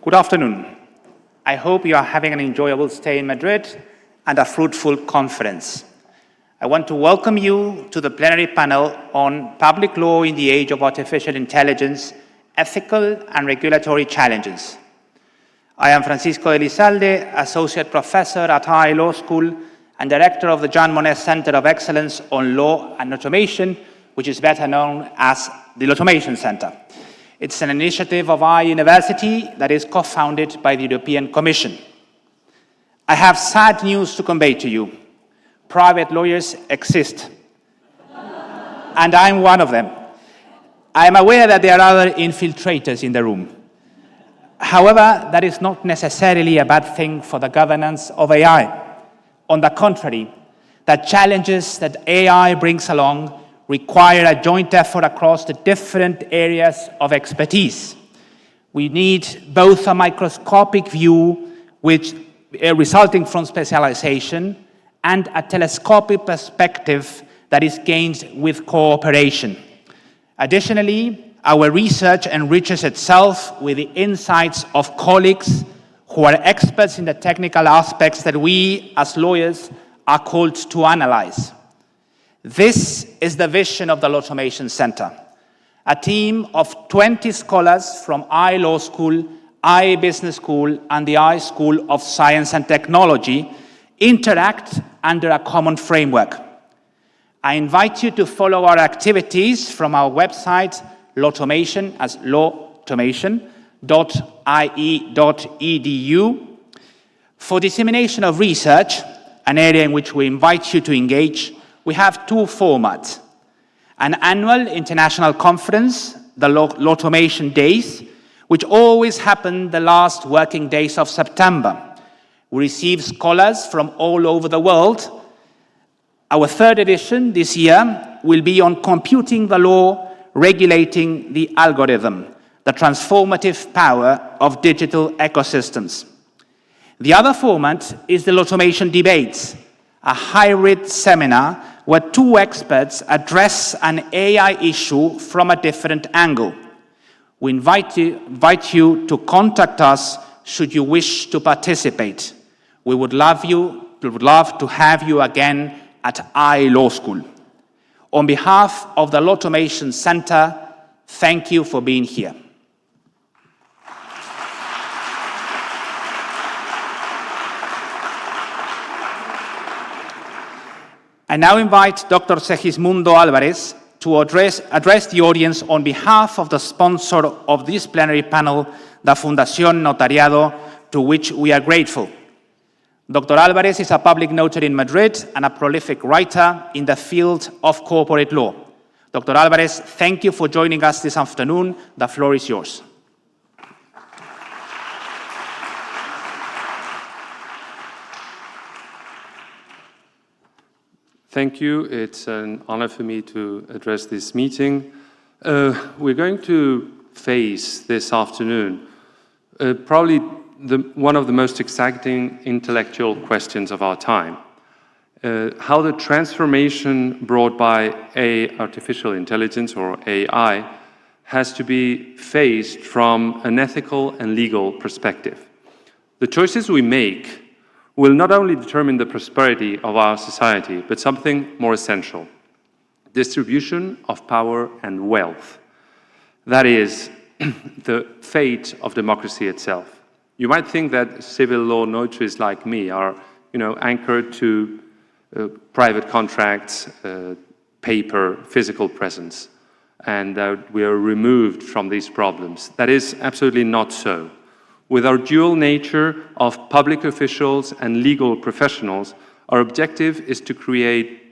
Good afternoon. I hope you are having an enjoyable stay in Madrid and a fruitful conference. I want to welcome you to the plenary panel on Public Law in the Age of Artificial Intelligence, Ethical and Regulatory Challenges. I am Francisco Elizalde, Associate Professor at IE Law School and Director of the Jean Monnet Center of Excellence on Law and Automation, which is better known as the Automation Center. It's an initiative of our university that is co-founded by the European Commission. I have sad news to convey to you. Private lawyers exist, and I'm one of them. I am aware that there are other infiltrators in the room. However, that is not necessarily a bad thing for the governance of AI. On the contrary, the challenges that AI brings along require a joint effort across the different areas of expertise. We need both a microscopic view resulting from specialization and a telescopic perspective that is gained with cooperation. Additionally, our research enriches itself with the insights of colleagues who are experts in the technical aspects that we, as lawyers, are called to analyze. This is the vision of the Automation Center. A team of 20 scholars from IE Law School, IE Business School, and the IE School of Science and Technology interact under a common framework. I invite you to follow our activities from our website, Lawtomation, as lawtomation.ie.edu. For dissemination of research, an area in which we invite you to engage, we have two formats. An annual international conference, the Lawtomation Days, which always happen the last working days of September. We receive scholars from all over the world. Our third edition this year will be on computing the law, regulating the algorithm, the transformative power of digital ecosystems. The other format is the Automation Debates, a hybrid seminar where two experts address an AI issue from a different angle. We invite you to contact us should you wish to participate. We would love to have you again at IE Law School. On behalf of the Automation Center, thank you for being here. I now invite Dr. Segismundo Álvarez to address the audience on behalf of the sponsor of this plenary panel, the Fundación Notariado, to which we are grateful. Dr. Álvarez is a public notary in Madrid and a prolific writer in the field of corporate law. Dr. Álvarez, thank you for joining us this afternoon. The floor is yours. Thank you. It's an honor for me to address this meeting. We're going to face this afternoon probably one of the most exciting intellectual questions of our time. How the transformation brought by artificial intelligence, or AI, has to be faced from an ethical and legal perspective. The choices we make will not only determine the prosperity of our society, but something more essential: distribution of power and wealth. That is the fate of democracy itself. You might think that civil law notaries like me are, anchored to private contracts, paper, physical presence, and that we are removed from these problems. That is absolutely not so. With our dual nature of public officials and legal professionals, our objective is to create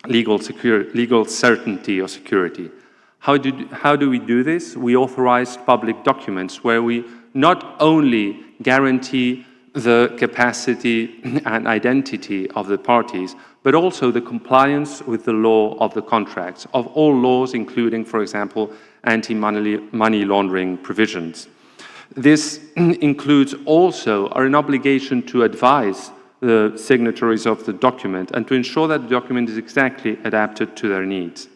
legal certainty or security. How do we do this? We authorize public documents where we not only guarantee the capacity and identity of the parties, but also the compliance with the law of the contracts, of all laws, including, for example, anti-money laundering provisions. This includes also an obligation to advise the signatories of the document and to ensure that the document is exactly adapted to their needs.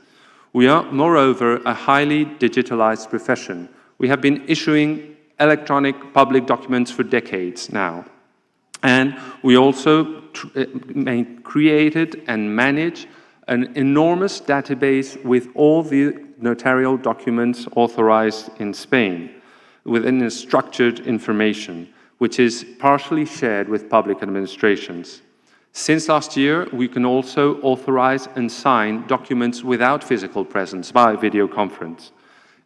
We are, moreover, a highly digitalized profession. We have been issuing electronic public documents for decades now. And we also created and manage an enormous database with all the notarial documents authorized in Spain within a structured information, which is partially shared with public administrations. Since last year, we can also authorize and sign documents without physical presence by video conference.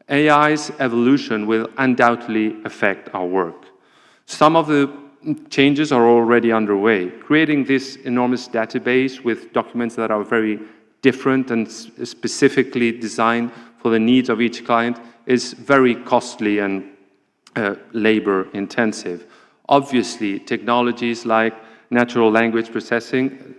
AI's evolution will undoubtedly affect our work. Some of the changes are already underway. Creating this enormous database with documents that are very different and specifically designed for the needs of each client is very costly and labor intensive. Obviously, technologies like natural language processing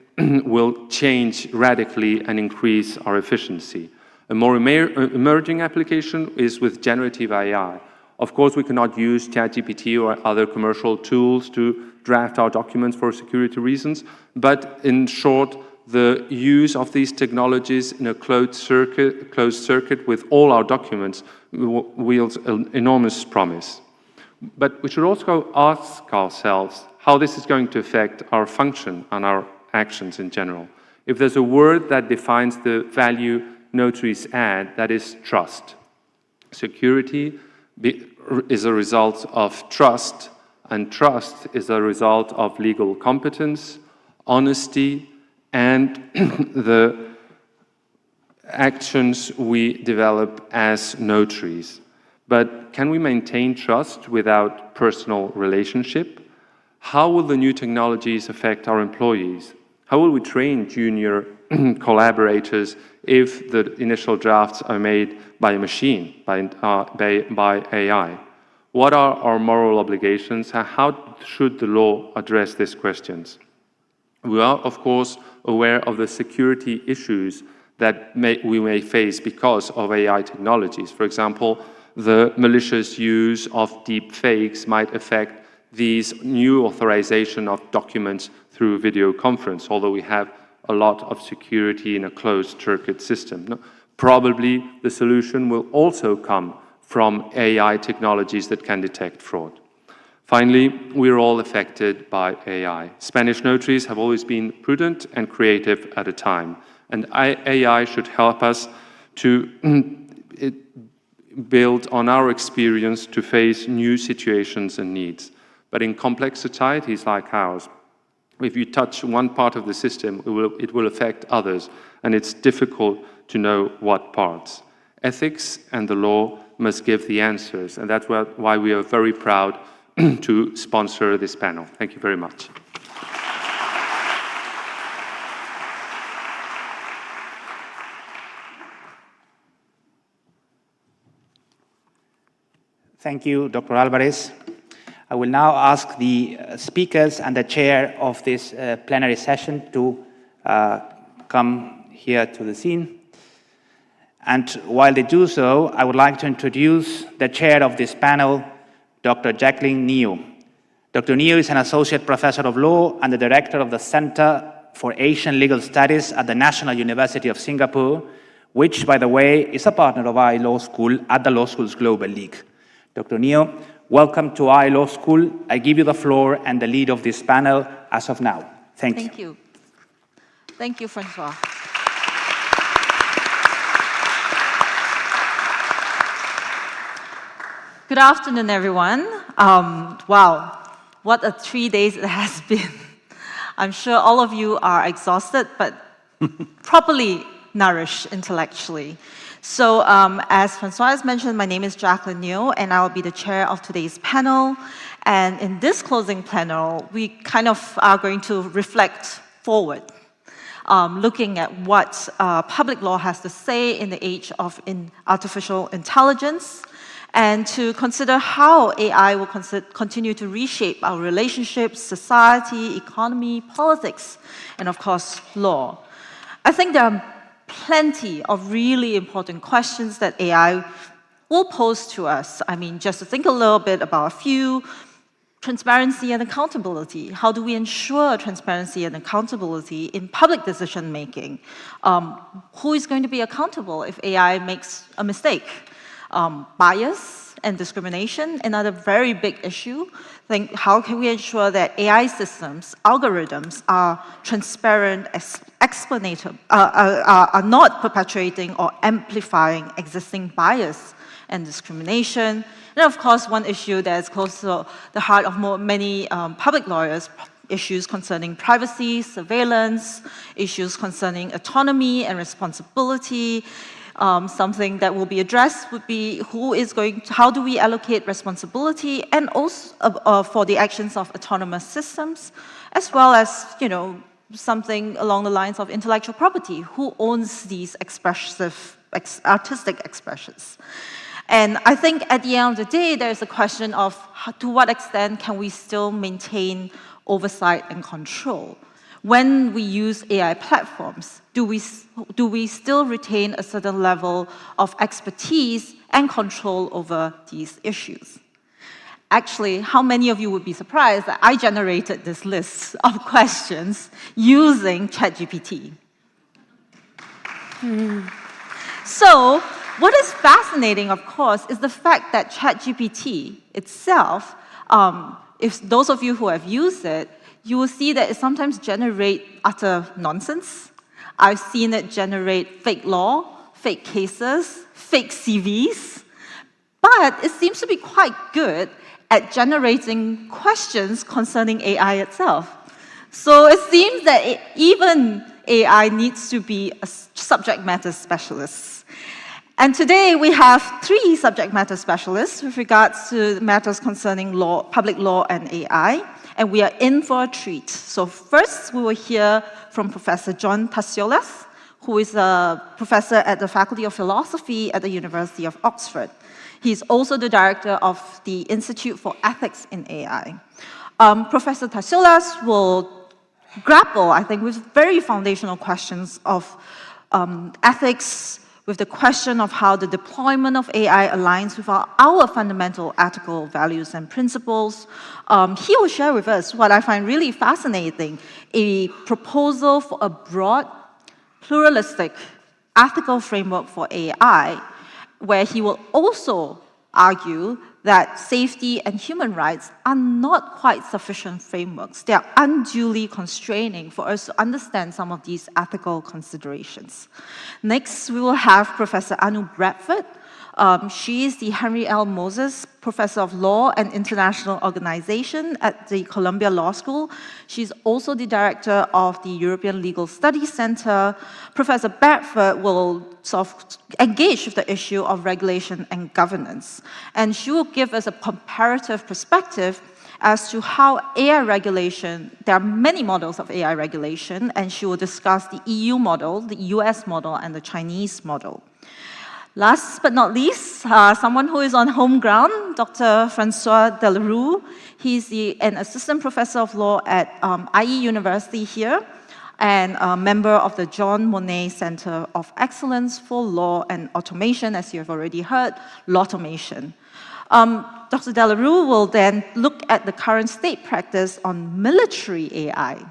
will change radically and increase our efficiency. A more emerging application is with generative AI. Of course, we cannot use ChatGPT or other commercial tools to draft our documents for security reasons, but in short, the use of these technologies in a closed circuit with all our documents wields an enormous promise. But we should also ask ourselves how this is going to affect our function and our actions in general. If there's a word that defines the value notaries add, that is trust. Security is a result of trust, and trust is a result of legal competence, honesty, and the actions we develop as notaries. But can we maintain trust without personal relationship? How will the new technologies affect our employees? How will we train junior collaborators if the initial drafts are made by a machine, by AI? What are our moral obligations? How should the law address these questions? We are, of course, aware of the security issues that we may face because of AI technologies. For example, the malicious use of deep fakes might affect these new authorization of documents through video conference, although we have a lot of security in a closed circuit system. Probably the solution will also come from AI technologies that can detect fraud. Finally, we're all affected by AI. Spanish notaries have always been prudent and creative at a time, and AI should help us to build on our experience to face new situations and needs. But in complex societies like ours, if you touch one part of the system, it will affect others, and it's difficult to know what parts. Ethics and the law must give the answers, and that's why we are very proud to sponsor this panel. Thank you very much. Thank you, Dr. Alvarez. I will now ask the speakers and the chair of this plenary session to come here to the scene. And while they do so, I would like to introduce the chair of this panel, Dr. Jacqueline Neo. Dr. Neo is an associate professor of law and the director of the Center for Asian Legal Studies at the National University of Singapore, which, by the way, is a partner of our law school at the Law Schools Global League. Dr. Neo, welcome to our law school. I give you the floor and the lead of this panel as of now. Thank you. Thank you. Thank you, Francois. Good afternoon, everyone. Wow, what a 3 days it has been. I'm sure all of you are exhausted, but properly nourished intellectually. So as Francois has mentioned, my name is Jacqueline Neo, and I will be the chair of today's panel. And in this closing panel, we kind of are going to reflect forward, looking at what public law has to say in the age of artificial intelligence, and to consider how AI will continue to reshape our relationships, society, economy, politics, and of course, law. I think there are plenty of really important questions that AI will pose to us. I mean, just to think a little bit about a few: transparency and accountability. How do we ensure transparency and accountability in public decision making? Who is going to be accountable if AI makes a mistake? Bias and discrimination, another very big issue. How can we ensure that AI systems, algorithms are transparent, explanatory, are not perpetuating or amplifying existing bias and discrimination. And of course, one issue that is close to the heart of many public lawyers, issues concerning privacy, surveillance, issues concerning autonomy and responsibility. Something that will be addressed would be how do we allocate responsibility, and also for the actions of autonomous systems, as well as, something along the lines of intellectual property. Who owns these expressive, artistic expressions? And I think at the end of the day, there's a question of to what extent can we still maintain oversight and control? When we use AI platforms, do we still retain a certain level of expertise and control over these issues? Actually, how many of you would be surprised that I generated this list of questions using ChatGPT? So, what is fascinating, of course, is the fact that ChatGPT itself, if those of you who have used it, you will see that it sometimes generates utter nonsense. I've seen it generate fake law, fake cases, fake CVs, but it seems to be quite good at generating questions concerning AI itself. So it seems that even AI needs to be a subject matter specialist. And today we have 3 subject matter specialists with regards to matters concerning law, public law and AI, and we are in for a treat. So first we will hear from Professor John Tassiolas, who is a professor at the Faculty of Philosophy at the University of Oxford. He's also the director of the Institute for Ethics in AI. Professor Tassiolas will grapple, I think, with very foundational questions of ethics, with the question of how the deployment of AI aligns with our fundamental ethical values and principles. He will share with us what I find really fascinating, a proposal for a broad, pluralistic, ethical framework for AI, where he will also argue that safety and human rights are not quite sufficient frameworks. They are unduly constraining for us to understand some of these ethical considerations. Next, we will have Professor Anu Bradford. She is the Henry L. Moses Professor of Law and International Organization at the Columbia Law School. She's also the director of the European Legal Studies Center. Professor Bradford will engage with the issue of regulation and governance. And she will give us a comparative perspective as to how AI regulation, there are many models of AI regulation, and she will discuss the EU model, the US model, and the Chinese model. Last but not least, someone who is on home ground, Dr. Francois Delarue. He's an assistant professor of law at IE University here, and a member of the John Monnet Center of Excellence for Law and Automation, as you have already heard, Lawtomation. Dr. Delarue will then look at the current state practice on military AI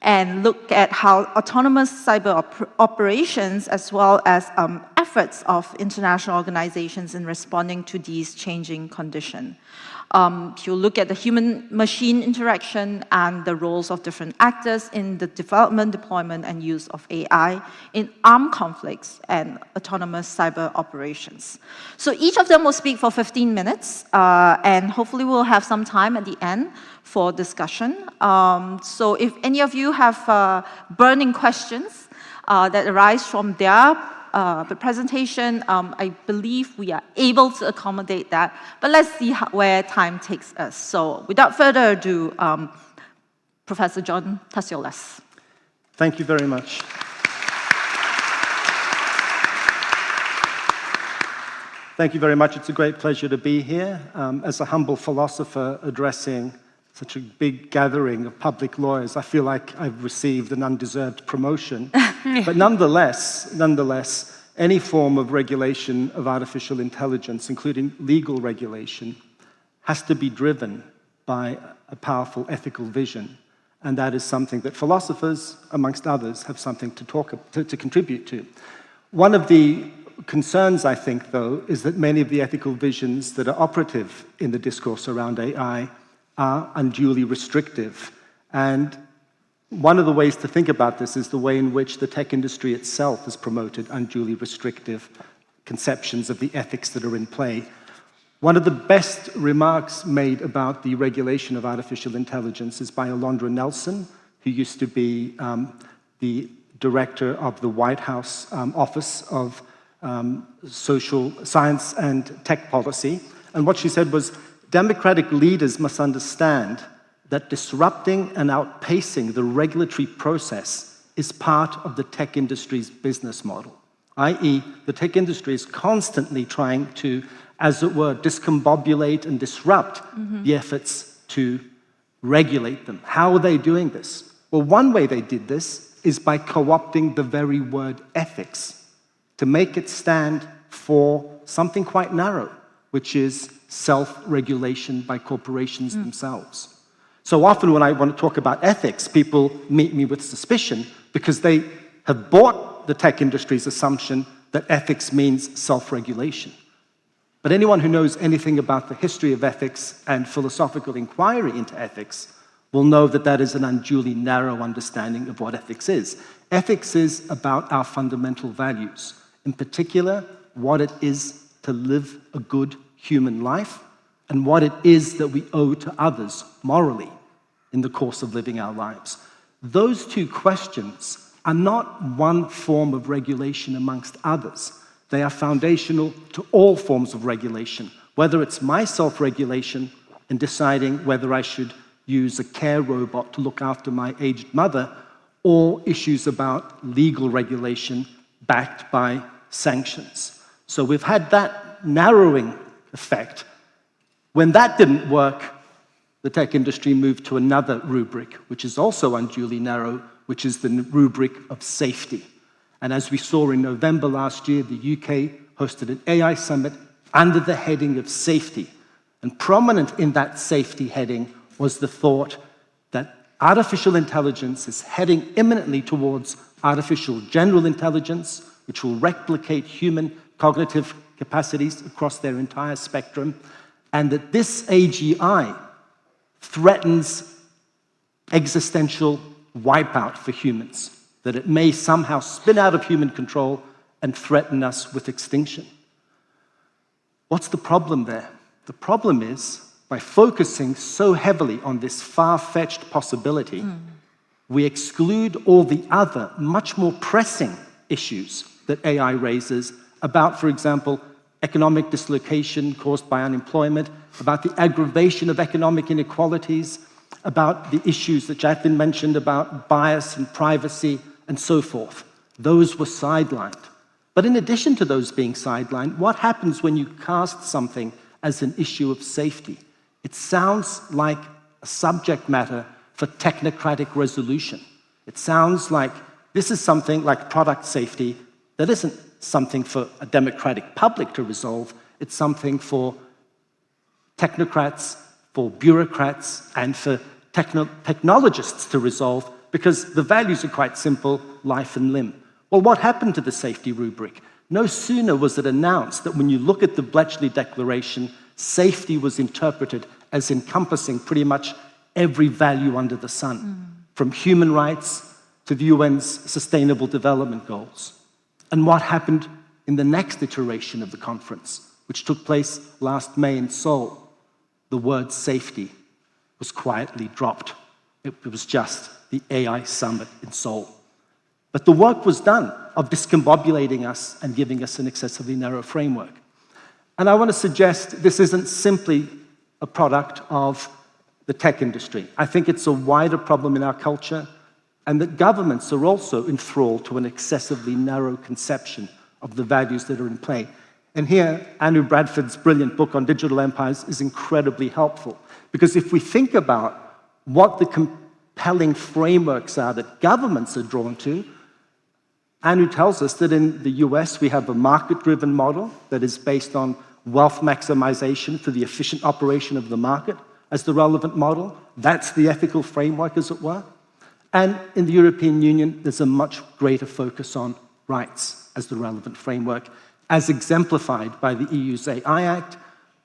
and look at how autonomous cyber operations, as well as efforts of international organizations in responding to these changing conditions. He'll look at the human-machine interaction and the roles of different actors in the development, deployment, and use of AI in armed conflicts and autonomous cyber operations. So each of them will speak for 15 minutes, and hopefully we'll have some time at the end for discussion. So if any of you have burning questions that arise from their presentation, I believe we are able to accommodate that, but let's see where time takes us. So without further ado, Professor John Tassiolas. Thank you very much. Thank you very much. It's a great pleasure to be here. As a humble philosopher addressing such a big gathering of public lawyers, I feel like I've received an undeserved promotion. But nonetheless, any form of regulation of artificial intelligence, including legal regulation, has to be driven by a powerful ethical vision. And that is something that philosophers, amongst others, have something to contribute to. One of the concerns, I think, though, is that many of the ethical visions that are operative in the discourse around AI are unduly restrictive. And one of the ways to think about this is the way in which the tech industry itself has promoted unduly restrictive conceptions of the ethics that are in play. One of the best remarks made about the regulation of artificial intelligence is by Alondra Nelson, who used to be the director of the White House Office of Social Science and Tech Policy. And what she said was, democratic leaders must understand that disrupting and outpacing the regulatory process is part of the tech industry's business model, i.e., the tech industry is constantly trying to, as it were, discombobulate and disrupt the efforts to regulate them. How are they doing this? Well, one way they did this is by co-opting the very word ethics to make it stand for something quite narrow, which is self-regulation by corporations themselves. So often when I want to talk about ethics, people meet me with suspicion because they have bought the tech industry's assumption that ethics means self-regulation. But anyone who knows anything about the history of ethics and philosophical inquiry into ethics will know that that is an unduly narrow understanding of what ethics is. Ethics is about our fundamental values, in particular, what it is to live a good human life and what it is that we owe to others morally in the course of living our lives. Those two questions are not one form of regulation amongst others. They are foundational to all forms of regulation, whether it's my self-regulation in deciding whether I should use a care robot to look after my aged mother, or issues about legal regulation backed by sanctions. So we've had that narrowing effect. When that didn't work, the tech industry moved to another rubric, which is also unduly narrow, which is the rubric of safety. And as we saw in November last year, the UK hosted an AI summit under the heading of safety. And prominent in that safety heading was the thought that artificial intelligence is heading imminently towards artificial general intelligence, which will replicate human cognitive capacities across their entire spectrum, and that this AGI threatens existential wipeout for humans, that it may somehow spin out of human control and threaten us with extinction. What's the problem there? The problem is, by focusing so heavily on this far-fetched possibility, we exclude all the other, much more pressing issues that AI raises about, for example, economic dislocation caused by unemployment, about the aggravation of economic inequalities, about the issues that Jacqueline mentioned about bias and privacy, and so forth. Those were sidelined. But in addition to those being sidelined, what happens when you cast something as an issue of safety? It sounds like a subject matter for technocratic resolution. It sounds like this is something like product safety that isn't something for a democratic public to resolve. It's something for technocrats, for bureaucrats, and for technologists to resolve, because the values are quite simple: life and limb. Well, what happened to the safety rubric? No sooner was it announced that when you look at the Bletchley Declaration, safety was interpreted as encompassing pretty much every value under the sun, from human rights to the UN's Sustainable Development Goals. And what happened in the next iteration of the conference, which took place last May in Seoul? The word safety was quietly dropped. It was just the AI summit in Seoul. But the work was done of discombobulating us and giving us an excessively narrow framework. And I want to suggest this isn't simply a product of the tech industry. I think it's a wider problem in our culture, and that governments are also enthralled to an excessively narrow conception of the values that are in play. And here, Anu Bradford's brilliant book on digital empires is incredibly helpful, because if we think about what the compelling frameworks are that governments are drawn to, Anu tells us that in the US we have a market-driven model that is based on wealth maximization for the efficient operation of the market as the relevant model. That's the ethical framework, as it were. And in the European Union, there's a much greater focus on rights as the relevant framework. as exemplified by the EU's AI Act,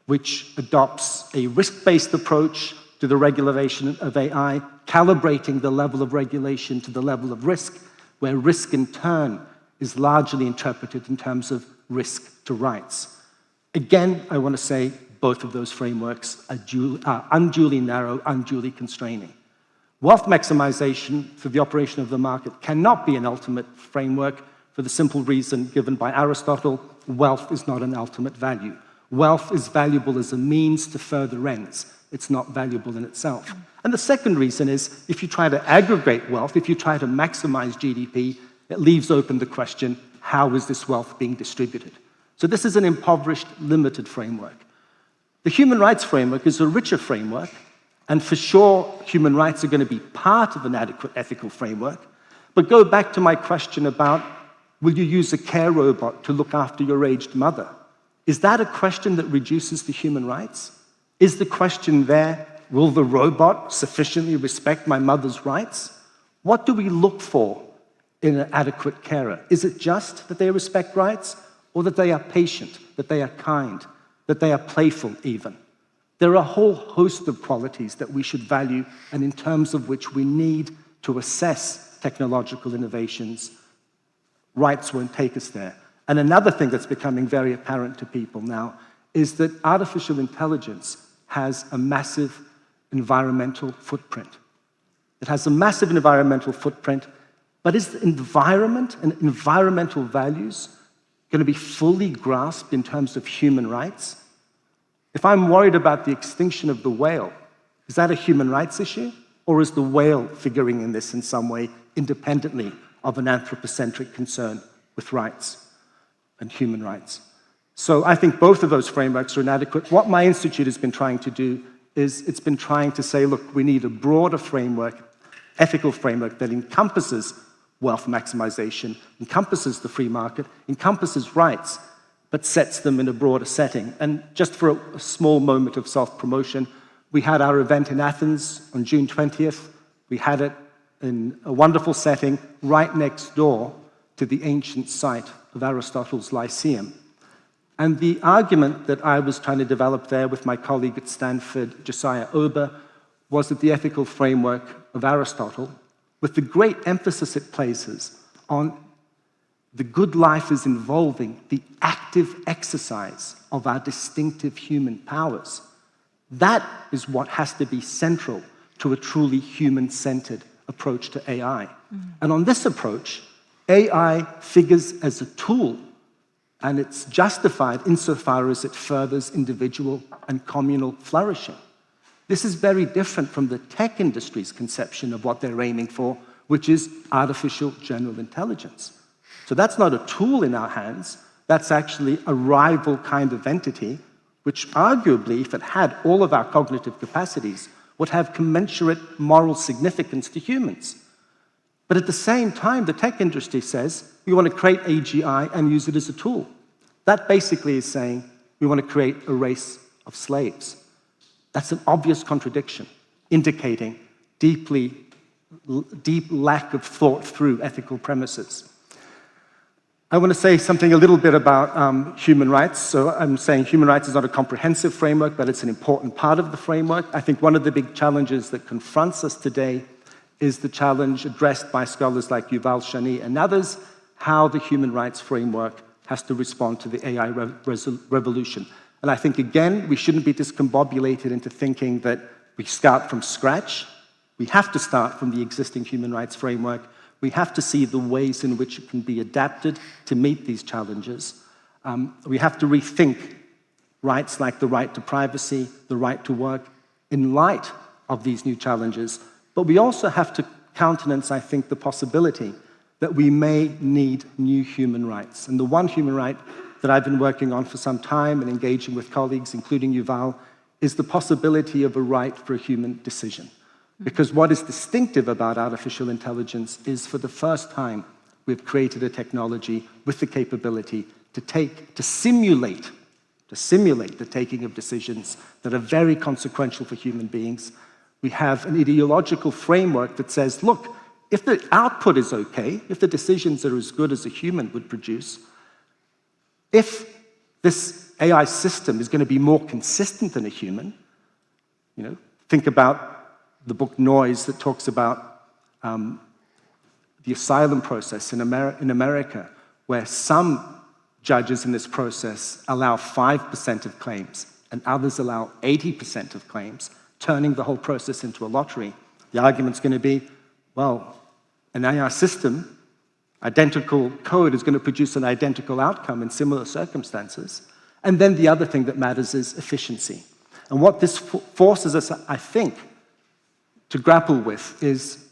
which adopts a risk-based approach to the regulation of AI, calibrating the level of regulation to the level of risk, where risk in turn is largely interpreted in terms of risk to rights. Again, I want to say both of those frameworks are unduly narrow, unduly constraining. Wealth maximization for the operation of the market cannot be an ultimate framework for the simple reason given by Aristotle: wealth is not an ultimate value. Wealth is valuable as a means to further ends. It's not valuable in itself. And the second reason is, if you try to aggregate wealth, if you try to maximize GDP, it leaves open the question, how is this wealth being distributed? So this is an impoverished, limited framework. The human rights framework is a richer framework, and for sure, human rights are going to be part of an adequate ethical framework. But go back to my question about, will you use a care robot to look after your aged mother? Is that a question that reduces the human rights? Is the question there, will the robot sufficiently respect my mother's rights? What do we look for in an adequate carer? Is it just that they respect rights, or that they are patient, that they are kind, that they are playful even? There are a whole host of qualities that we should value, and in terms of which we need to assess technological innovations. Rights won't take us there. And another thing that's becoming very apparent to people now is that artificial intelligence has a massive environmental footprint. It has a massive environmental footprint, but is the environment and environmental values going to be fully grasped in terms of human rights? If I'm worried about the extinction of the whale, is that a human rights issue? Or is the whale figuring in this in some way independently of an anthropocentric concern with rights and human rights? So I think both of those frameworks are inadequate. What my institute has been trying to do is it's been trying to say, look, we need a broader framework, ethical framework that encompasses wealth maximization, encompasses the free market, encompasses rights, but sets them in a broader setting. And just for a small moment of self-promotion, we had our event in Athens on June 20th. We had it in a wonderful setting right next door to the ancient site of Aristotle's Lyceum. And the argument that I was trying to develop there with my colleague at Stanford, Josiah Ober, was that the ethical framework of Aristotle, with the great emphasis it places on the good life is involving the active exercise of our distinctive human powers. That is what has to be central to a truly human-centered approach to AI. And on this approach, AI figures as a tool, and it's justified insofar as it furthers individual and communal flourishing. This is very different from the tech industry's conception of what they're aiming for, which is artificial general intelligence. So that's not a tool in our hands, that's actually a rival kind of entity, which arguably, if it had all of our cognitive capacities, would have commensurate moral significance to humans. But at the same time, the tech industry says, we want to create AGI and use it as a tool. That basically is saying, we want to create a race of slaves. That's an obvious contradiction, indicating deep lack of thought through ethical premises. I want to say something a little bit about human rights. So I'm saying human rights is not a comprehensive framework, but it's an important part of the framework. I think one of the big challenges that confronts us today is the challenge addressed by scholars like Yuval Shani and others, how the human rights framework has to respond to the AI revolution. And I think, again, we shouldn't be discombobulated into thinking that we start from scratch. We have to start from the existing human rights framework. We have to see the ways in which it can be adapted to meet these challenges. We have to rethink rights like the right to privacy, the right to work, in light of these new challenges. But we also have to countenance, I think, the possibility that we may need new human rights. And the one human right that I've been working on for some time and engaging with colleagues, including Yuval, is the possibility of a right for a human decision. Because what is distinctive about artificial intelligence is, for the first time, we've created a technology with the capability to simulate the taking of decisions that are very consequential for human beings. We have an ideological framework that says, look, if the output is okay, if the decisions are as good as a human would produce, If this AI system is going to be more consistent than a human, think about the book Noise that talks about the asylum process in America, where some judges in this process allow 5% of claims and others allow 80% of claims, turning the whole process into a lottery. The argument's going to be, well, an AI system, identical code is going to produce an identical outcome in similar circumstances. And then the other thing that matters is efficiency. And what this forces us, I think, to grapple with is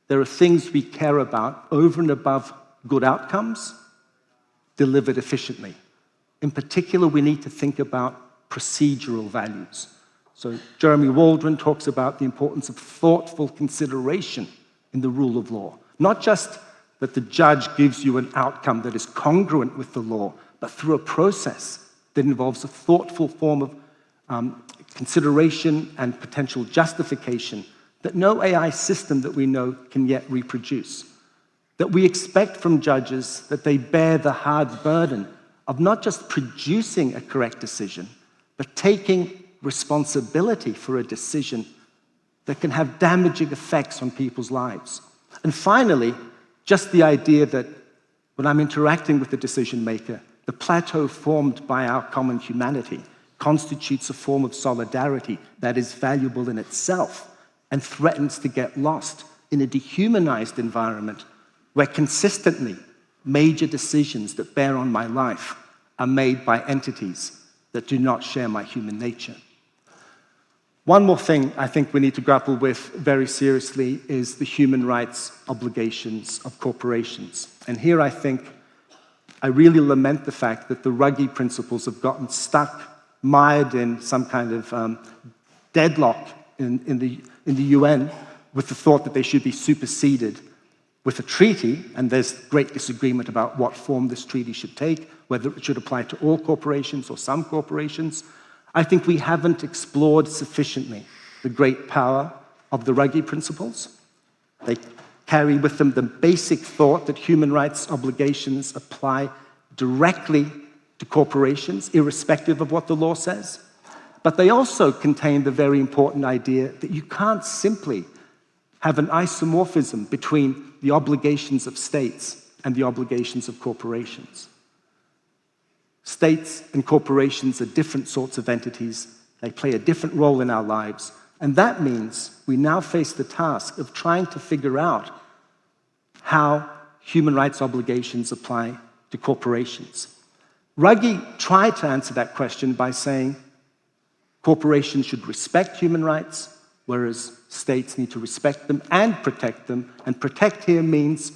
there are things we care about over and above good outcomes delivered efficiently. In particular, we need to think about procedural values. So Jeremy Waldron talks about the importance of thoughtful consideration in the rule of law. Not just that the judge gives you an outcome that is congruent with the law, but through a process that involves a thoughtful form of consideration and potential justification that no AI system that we know can yet reproduce. That we expect from judges that they bear the hard burden of not just producing a correct decision, but taking responsibility for a decision that can have damaging effects on people's lives. And finally, just the idea that when I'm interacting with the decision maker, the plateau formed by our common humanity constitutes a form of solidarity that is valuable in itself and threatens to get lost in a dehumanized environment where consistently major decisions that bear on my life are made by entities that do not share my human nature. One more thing I think we need to grapple with very seriously is the human rights obligations of corporations. And here I think I really lament the fact that the Ruggie principles have gotten stuck, mired in some kind of deadlock in the UN with the thought that they should be superseded with a treaty, and there's great disagreement about what form this treaty should take, whether it should apply to all corporations or some corporations. I think we haven't explored sufficiently the great power of the Ruggie principles. They carry with them the basic thought that human rights obligations apply directly to corporations, irrespective of what the law says. But they also contain the very important idea that you can't simply have an isomorphism between the obligations of states and the obligations of corporations. States and corporations are different sorts of entities. They play a different role in our lives. And that means we now face the task of trying to figure out how human rights obligations apply to corporations. Ruggie tried to answer that question by saying corporations should respect human rights, whereas states need to respect them and protect them. And protect here means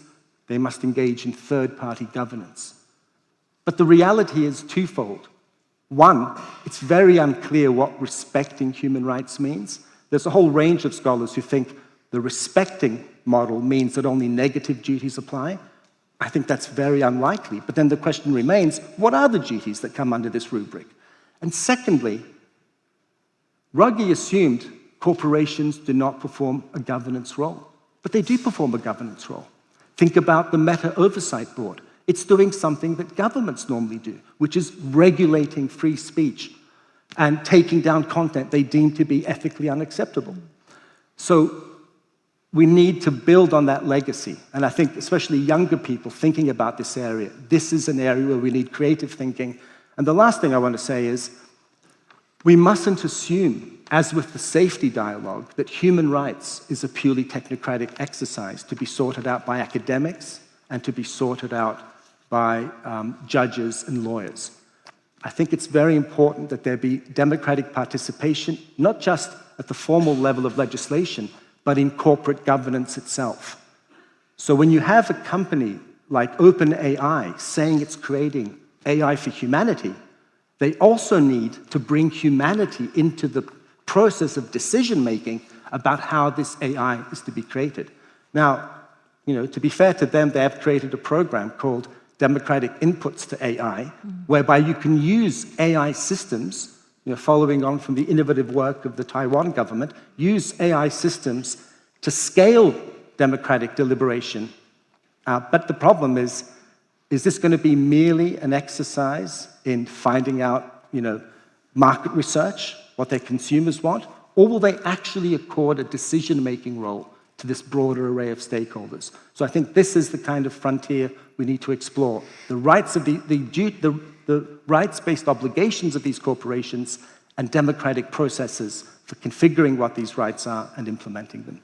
they must engage in third-party governance. But the reality is twofold. One, it's very unclear what respecting human rights means. There's a whole range of scholars who think the respecting model means that only negative duties apply. I think that's very unlikely. But then the question remains, what are the duties that come under this rubric? And secondly, Ruggie assumed corporations do not perform a governance role. But they do perform a governance role. Think about the Meta Oversight Board. It's doing something that governments normally do, which is regulating free speech and taking down content they deem to be ethically unacceptable. So we need to build on that legacy. And I think especially younger people thinking about this area, this is an area where we need creative thinking. And the last thing I want to say is we mustn't assume, as with the safety dialogue, that human rights is a purely technocratic exercise to be sorted out by academics and to be sorted out by judges and lawyers. I think it's very important that there be democratic participation, not just at the formal level of legislation, but in corporate governance itself. So when you have a company like OpenAI saying it's creating AI for humanity, they also need to bring humanity into the process of decision-making about how this AI is to be created. Now, to be fair to them, they have created a program called Democratic Inputs to AI, whereby you can use AI systems, following on from the innovative work of the Taiwan government, use AI systems to scale democratic deliberation. But the problem is Is this going to be merely an exercise in finding out, market research, what their consumers want, or will they actually accord a decision-making role to this broader array of stakeholders? So I think this is the kind of frontier we need to explore. The rights of the rights-based obligations of these corporations and democratic processes for configuring what these rights are and implementing them.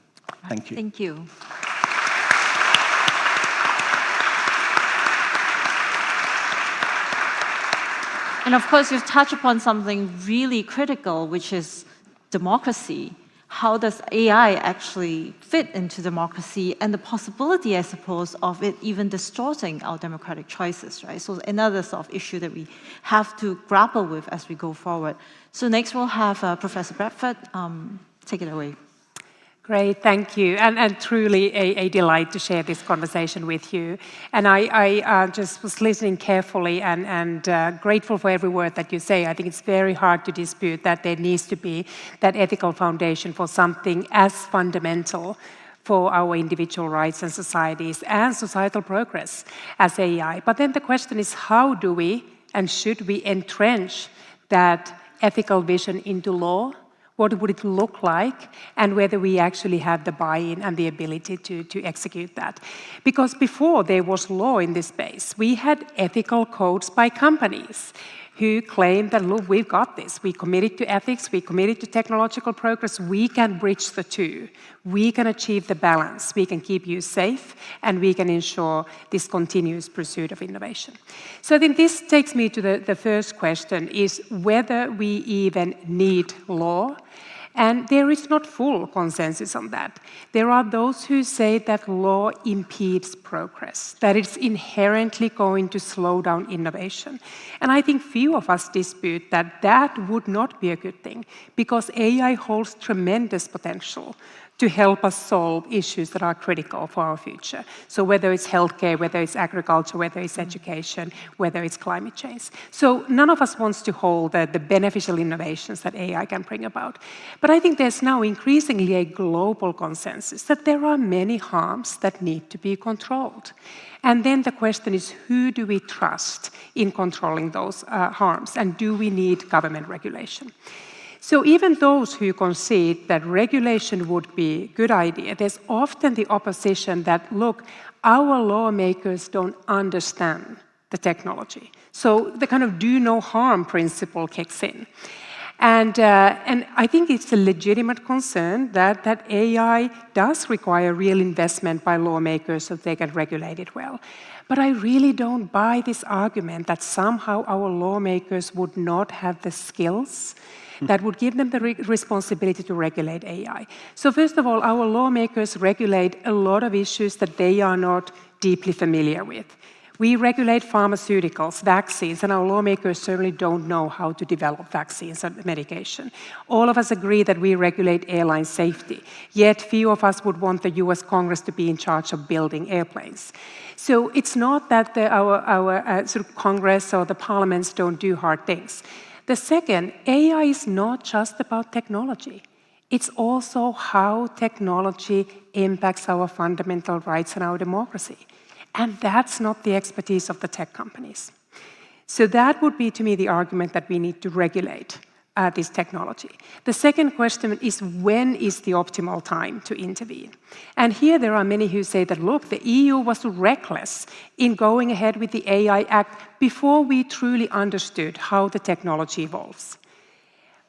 Thank you. Thank you. And of course, you've touched upon something really critical, which is democracy. How does AI actually fit into democracy and the possibility, I suppose, of it even distorting our democratic choices, right? So another sort of issue that we have to grapple with as we go forward. So next we'll have Professor Bradford. Take it away. Great, thank you. And truly a delight to share this conversation with you. And I just was listening carefully and grateful for every word that you say. I think it's very hard to dispute that there needs to be that ethical foundation for something as fundamental for our individual rights and societies and societal progress as AI. But then the question is, how do we and should we entrench that ethical vision into law? What would it look like, and whether we actually have the buy-in and the ability to execute that. Because before there was law in this space, we had ethical codes by companies who claimed that, look, we've got this. We committed to ethics, we committed to technological progress, we can bridge the two. We can achieve the balance, we can keep you safe, and we can ensure this continuous pursuit of innovation. So I think this takes me to the first question, is whether we even need law. And there is not full consensus on that. There are those who say that law impedes progress, that it's inherently going to slow down innovation. And I think few of us dispute that that would not be a good thing, because AI holds tremendous potential to help us solve issues that are critical for our future. So whether it's healthcare, whether it's agriculture, whether it's education, whether it's climate change. So none of us wants to hold the beneficial innovations that AI can bring about. But I think there's now increasingly a global consensus that there are many harms that need to be controlled. And then the question is, who do we trust in controlling those harms? And do we need government regulation? So even those who concede that regulation would be a good idea, there's often the opposition that, look, our lawmakers don't understand the technology. So the kind of do no harm principle kicks in. And I think it's a legitimate concern that AI does require real investment by lawmakers so they can regulate it well. But I really don't buy this argument that somehow our lawmakers would not have the skills that would give them the responsibility to regulate AI. So first of all, our lawmakers regulate a lot of issues that they are not deeply familiar with. We regulate pharmaceuticals, vaccines, and our lawmakers certainly don't know how to develop vaccines and medication. All of us agree that we regulate airline safety, yet few of us would want the US Congress to be in charge of building airplanes. So it's not that our sort of Congress or the parliaments don't do hard things. The second, AI is not just about technology. It's also how technology impacts our fundamental rights and our democracy. And that's not the expertise of the tech companies. So that would be, to me, the argument that we need to regulate this technology. The second question is, when is the optimal time to intervene? And here there are many who say that, look, the EU was reckless in going ahead with the AI Act before we truly understood how the technology evolves.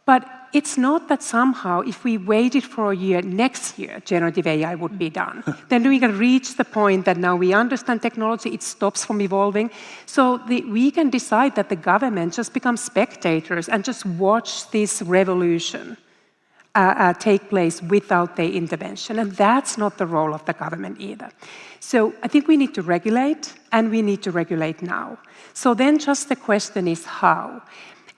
But it's not that somehow, if we waited for a year, next year, generative AI would be done. Then we can reach the point that now we understand technology, it stops from evolving. So we can decide that the government just becomes spectators and just watch this revolution take place without their intervention. And that's not the role of the government either. So I think we need to regulate, and we need to regulate now. So then just the question is how.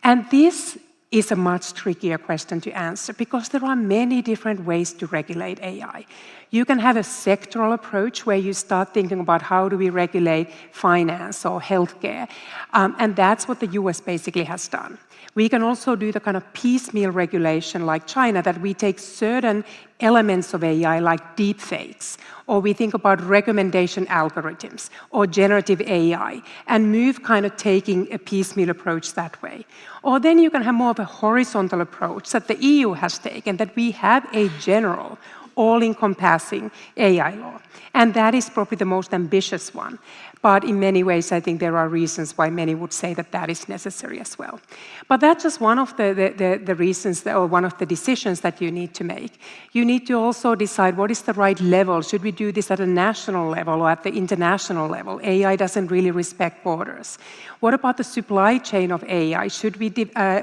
And this is a much trickier question to answer because there are many different ways to regulate AI. You can have a sectoral approach where you start thinking about how do we regulate finance or healthcare, and that's what the US basically has done. We can also do the kind of piecemeal regulation like China, that we take certain elements of AI like deepfakes, or we think about recommendation algorithms or generative AI and move kind of taking a piecemeal approach that way. Or then you can have more of a horizontal approach that the EU has taken, that we have a general, all-encompassing AI law. And that is probably the most ambitious one. But in many ways, I think there are reasons why many would say that that is necessary as well. But that's just one of the reasons, or one of the decisions that you need to make. You need to also decide what is the right level. Should we do this at a national level or at the international level? AI doesn't really respect borders. What about the supply chain of AI? Should we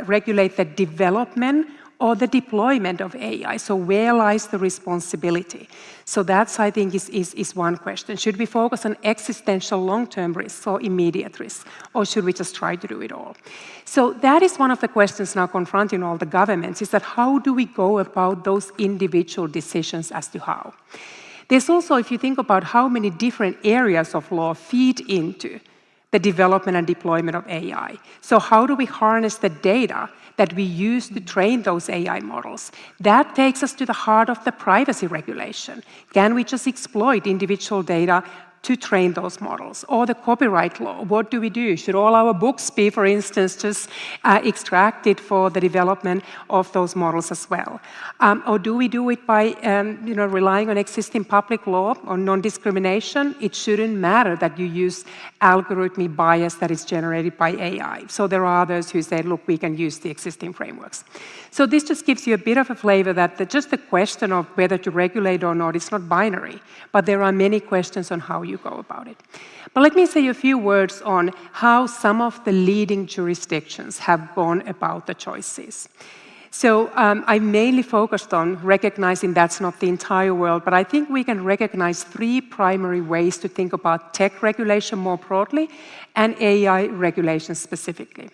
regulate the development or the deployment of AI? So where lies the responsibility? So that's, I think, is one question. Should we focus on existential long-term risks or immediate risks? Or should we just try to do it all? So that is one of the questions now confronting all the governments, is that how do we go about those individual decisions as to how? There's also, if you think about how many different areas of law feed into the development and deployment of AI. So how do we harness the data that we use to train those AI models? That takes us to the heart of the privacy regulation. Can we just exploit individual data to train those models? Or the copyright law, what do we do? Should all our books be, for instance, just extracted for the development of those models as well? Or do we do it by relying on existing public law or non-discrimination? It shouldn't matter that you use algorithmic bias that is generated by AI. So there are others who say, look, we can use the existing frameworks. So this just gives you a bit of a flavor that just the question of whether to regulate or not is not binary, but there are many questions on how you go about it. But let me say a few words on how some of the leading jurisdictions have gone about the choices. So I mainly focused on recognizing that's not the entire world, but I think we can recognize three primary ways to think about tech regulation more broadly and AI regulation specifically.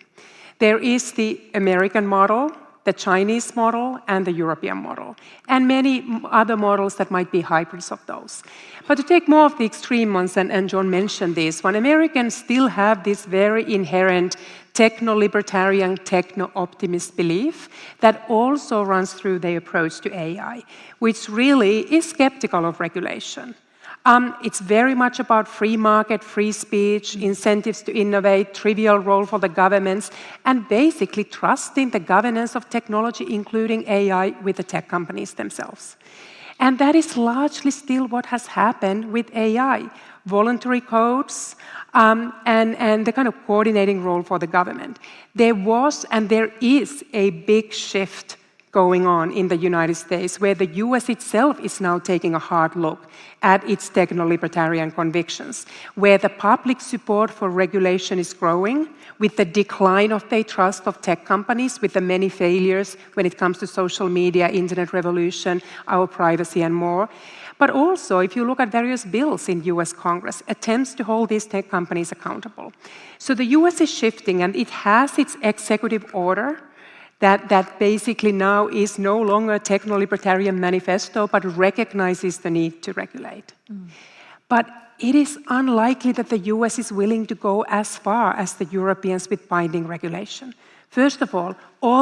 There is the American model, the Chinese model, and the European model, and many other models that might be hybrids of those. But to take more of the extreme ones, and John mentioned this one, Americans still have this very inherent techno-libertarian, techno-optimist belief that also runs through their approach to AI, which really is skeptical of regulation. It's very much about free market, free speech, incentives to innovate, trivial role for the governments, and basically trusting the governance of technology, including AI, with the tech companies themselves. And that is largely still what has happened with AI. Voluntary codes, and the kind of coordinating role for the government. There was and there is a big shift going on in the United States, where the US itself is now taking a hard look at its techno-libertarian convictions, where the public support for regulation is growing, with the decline of the trust of tech companies, with the many failures when it comes to social media, internet revolution, our privacy, and more. But also, if you look at various bills in US Congress, attempts to hold these tech companies accountable. So the US is shifting, and it has its executive order that basically now is no longer a techno-libertarian manifesto, but recognizes the need to regulate. But it is unlikely that the US is willing to go as far as the Europeans with binding regulation. First of all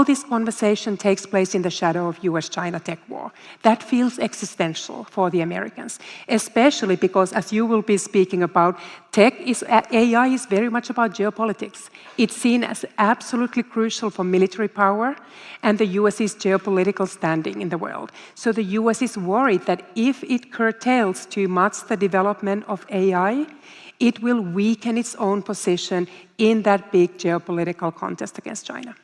this conversation takes place in the shadow of US-China tech war. That feels existential for the Americans, especially because, as you will be speaking about, AI is very much about geopolitics. It's seen as absolutely crucial for military power and the US's geopolitical standing in the world. So the US is worried that if it curtails too much the development of AI, it will weaken its own position in that big geopolitical contest against China.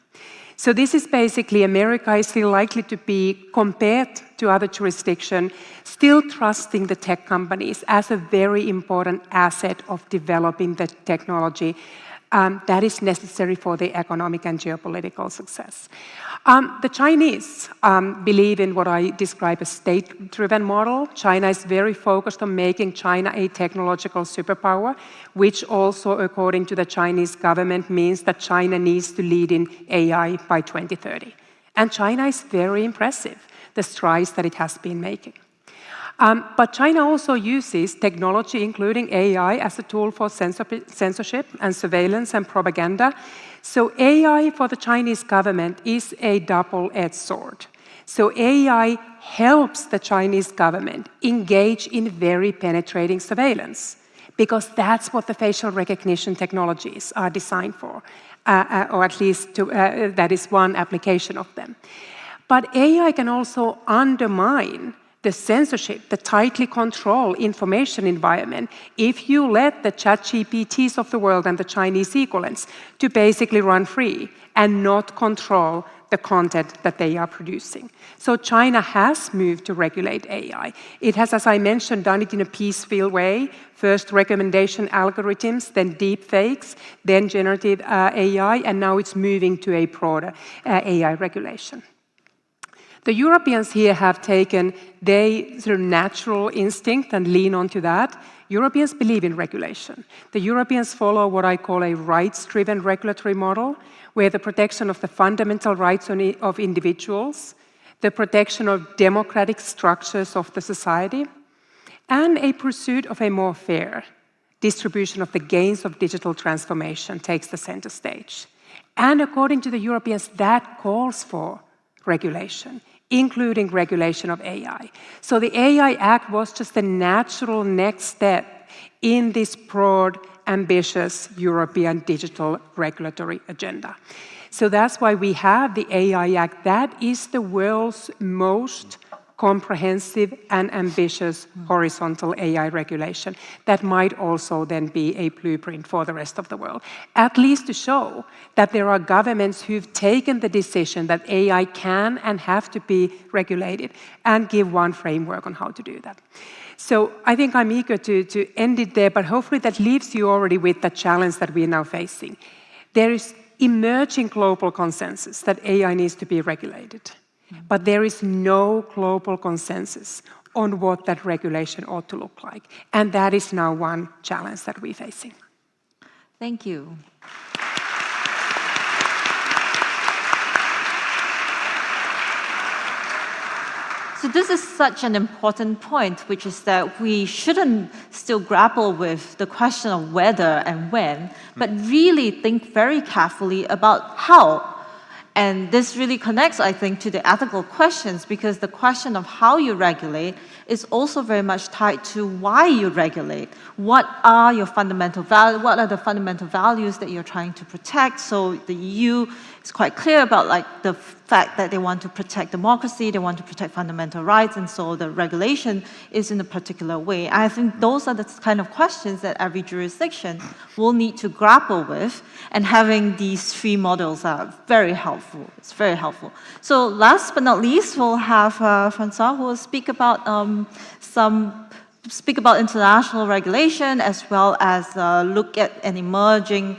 So this is basically America is still likely to be, compared to other jurisdictions, still trusting the tech companies as a very important asset of developing the technology that is necessary for the economic and geopolitical success. The Chinese believe in what I describe as state-driven model. China is very focused on making China a technological superpower, which also, according to the Chinese government, means that China needs to lead in AI by 2030. And China is very impressive, the strides that it has been making. But China also uses technology, including AI, as a tool for censorship and surveillance and propaganda. So AI for the Chinese government is a double-edged sword. So AI helps the Chinese government engage in very penetrating surveillance, because that's what the facial recognition technologies are designed for, or at least that is one application of them. But AI can also undermine the censorship, the tightly controlled information environment, if you let the ChatGPTs of the world and the Chinese equivalents to basically run free and not control the content that they are producing. So China has moved to regulate AI. It has, as I mentioned, done it in a piecemeal way. First recommendation algorithms, then deep fakes, then generative AI, and now it's moving to a broader AI regulation. The Europeans here have taken their sort of natural instinct and lean onto that. Europeans believe in regulation. The Europeans follow what I call a rights-driven regulatory model, where the protection of the fundamental rights of individuals, the protection of democratic structures of the society, and a pursuit of a more fair distribution of the gains of digital transformation takes the center stage. And according to the Europeans, that calls for regulation, including regulation of AI. So the AI Act was just the natural next step in this broad, ambitious European digital regulatory agenda. So that's why we have the AI Act. That is the world's most comprehensive and ambitious horizontal AI regulation that might also then be a blueprint for the rest of the world, at least to show that there are governments who've taken the decision that AI can and have to be regulated and give one framework on how to do that. So I think I'm eager to end it there, but hopefully that leaves you already with the challenge that we are now facing. There is emerging global consensus that AI needs to be regulated. But there is no global consensus on what that regulation ought to look like. And that is now one challenge that we're facing. Thank you. So this is such an important point, which is that we shouldn't still grapple with the question of whether and when, but really think very carefully about how. And this really connects, I think, to the ethical questions, because the question of how you regulate is also very much tied to why you regulate. What are your fundamental values? What are the fundamental values that you're trying to protect? So the EU is quite clear about the fact that they want to protect democracy, they want to protect fundamental rights, and so the regulation is in a particular way. I think those are the kind of questions that every jurisdiction will need to grapple with, and having these three models are very helpful. It's very helpful. So last but not least, we'll have Francois, who will speak about international regulation, as well as look at an emerging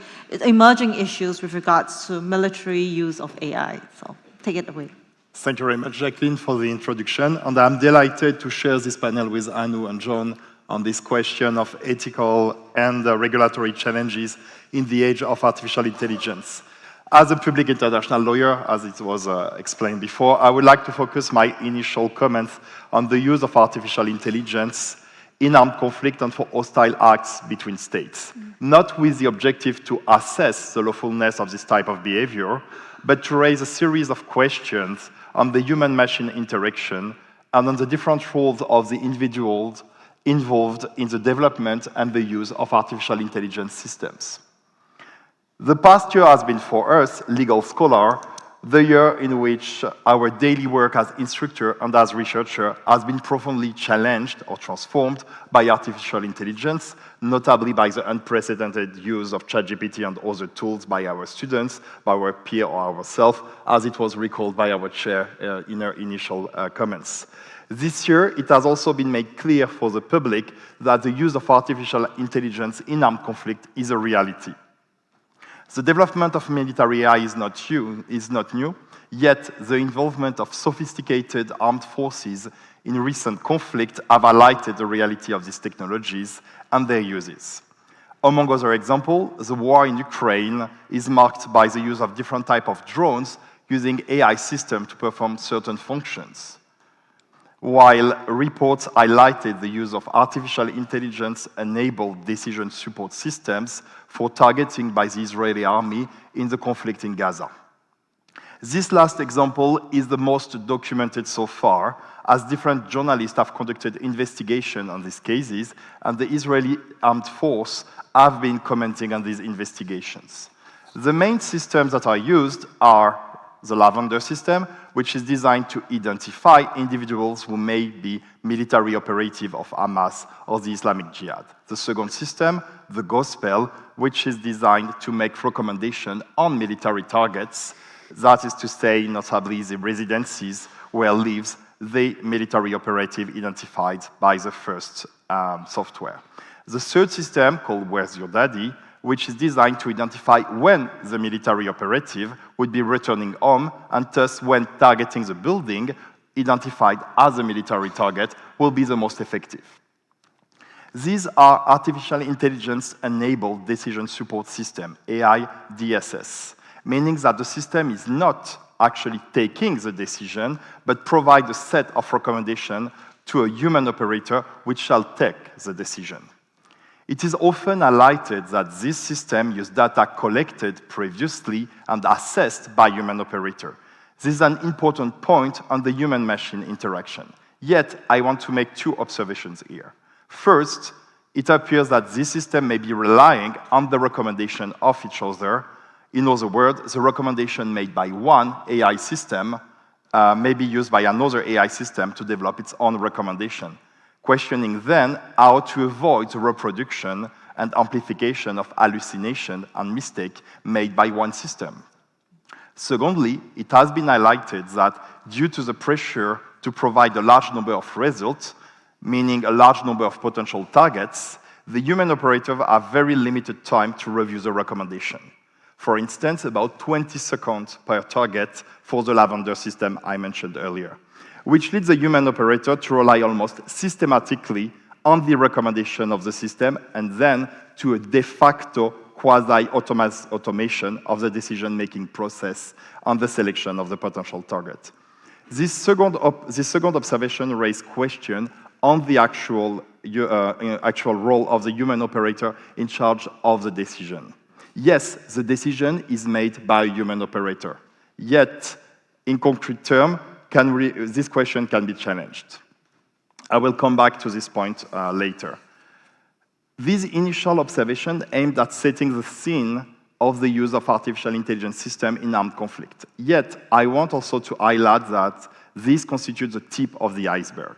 issues with regards to military use of AI. So take it away. Thank you very much, Jacqueline, for the introduction. And I'm delighted to share this panel with Anu and John on this question of ethical and regulatory challenges in the age of artificial intelligence. As a public international lawyer, as it was explained before, I would like to focus my initial comments on the use of artificial intelligence in armed conflict and for hostile acts between states, not with the objective to assess the lawfulness of this type of behavior, but to raise a series of questions on the human-machine interaction and on the different roles of the individuals involved in the development and the use of artificial intelligence systems. The past year has been for us, legal scholar, the year in which our daily work as instructor and as researcher has been profoundly challenged or transformed by artificial intelligence, notably by the unprecedented use of ChatGPT and other tools by our students, by our peer or ourselves, as it was recalled by our chair in her initial comments. This year, it has also been made clear for the public that the use of artificial intelligence in armed conflict is a reality. The development of military AI is not new, yet the involvement of sophisticated armed forces in recent conflict have highlighted the reality of these technologies and their uses. Among other examples, the war in Ukraine is marked by the use of different types of drones using AI systems to perform certain functions, while reports highlighted the use of artificial intelligence-enabled decision support systems for targeting by the Israeli army in the conflict in Gaza. This last example is the most documented so far, as different journalists have conducted investigation on these cases, and the Israeli armed force have been commenting on these investigations. The main systems that are used are the Lavender system, which is designed to identify individuals who may be military operative of Hamas or the Islamic Jihad. The second system, the Gospel, which is designed to make recommendations on military targets, that is to say, notably the residencies where lives the military operative identified by the first software. The third system, called Where's Your Daddy, which is designed to identify when the military operative would be returning home, and thus when targeting the building identified as a military target will be the most effective. These are artificial intelligence-enabled decision support system, AI DSS, meaning that the system is not actually taking the decision, but provide a set of recommendations to a human operator which shall take the decision. It is often highlighted that this system uses data collected previously and assessed by human operator. This is an important point on the human-machine interaction. Yet, I want to make two observations here. First, it appears that this system may be relying on the recommendation of each other. In other words, the recommendation made by one AI system may be used by another AI system to develop its own recommendation, questioning then how to avoid the reproduction and amplification of hallucination and mistake made by one system. Secondly, it has been highlighted that due to the pressure to provide a large number of results, meaning a large number of potential targets, the human operator have very limited time to review the recommendation. For instance, about 20 seconds per target for the Lavender system I mentioned earlier, which leads the human operator to rely almost systematically on the recommendation of the system and then to a de facto quasi-automation of the decision-making process on the selection of the potential target. This second observation raised question on the actual role of the human operator in charge of the decision. Yes, the decision is made by a human operator. Yet, in concrete terms, this question can be challenged. I will come back to this point later. These initial observations aimed at setting the scene of the use of artificial intelligence systems in armed conflict. Yet, I want also to highlight that this constitutes the tip of the iceberg.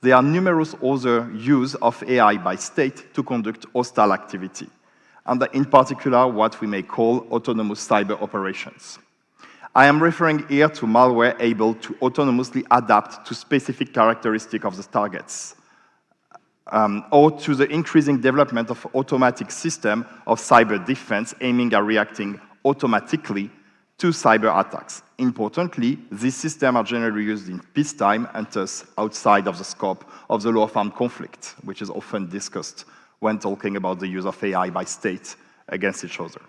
There are numerous other uses of AI by state to conduct hostile activity, and in particular what we may call autonomous cyber operations. I am referring here to malware able to autonomously adapt to specific characteristics of the targets, or to the increasing development of automatic systems of cyber defense aiming at reacting automatically to cyber attacks. Importantly, these systems are generally used in peacetime and thus outside of the scope of the law of armed conflict, which is often discussed when talking about the use of AI by states against each other.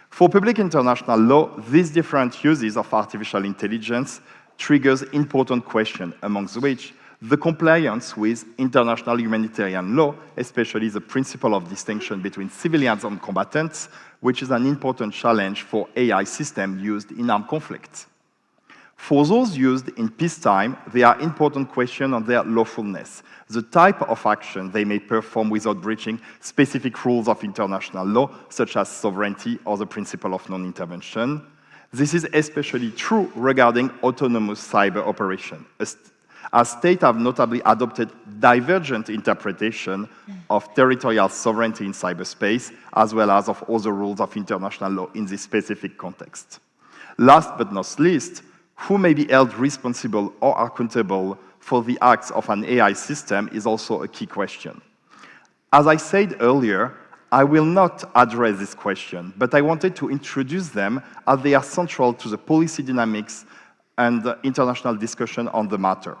For public international law, these different uses of artificial intelligence triggers important questions, amongst which the compliance with international humanitarian law, especially the principle of distinction between civilians and combatants, which is an important challenge for AI systems used in armed conflict. For those used in peacetime, there are important questions on their lawfulness, the type of action they may perform without breaching specific rules of international law, such as sovereignty or the principle of non-intervention. This is especially true regarding autonomous cyber operation, as states have notably adopted divergent interpretation of territorial sovereignty in cyberspace, as well as of other rules of international law in this specific context. Last but not least, who may be held responsible or accountable for the acts of an AI system is also a key question. As I said earlier, I will not address this question, but I wanted to introduce them as they are central to the policy dynamics and the international discussion on the matter.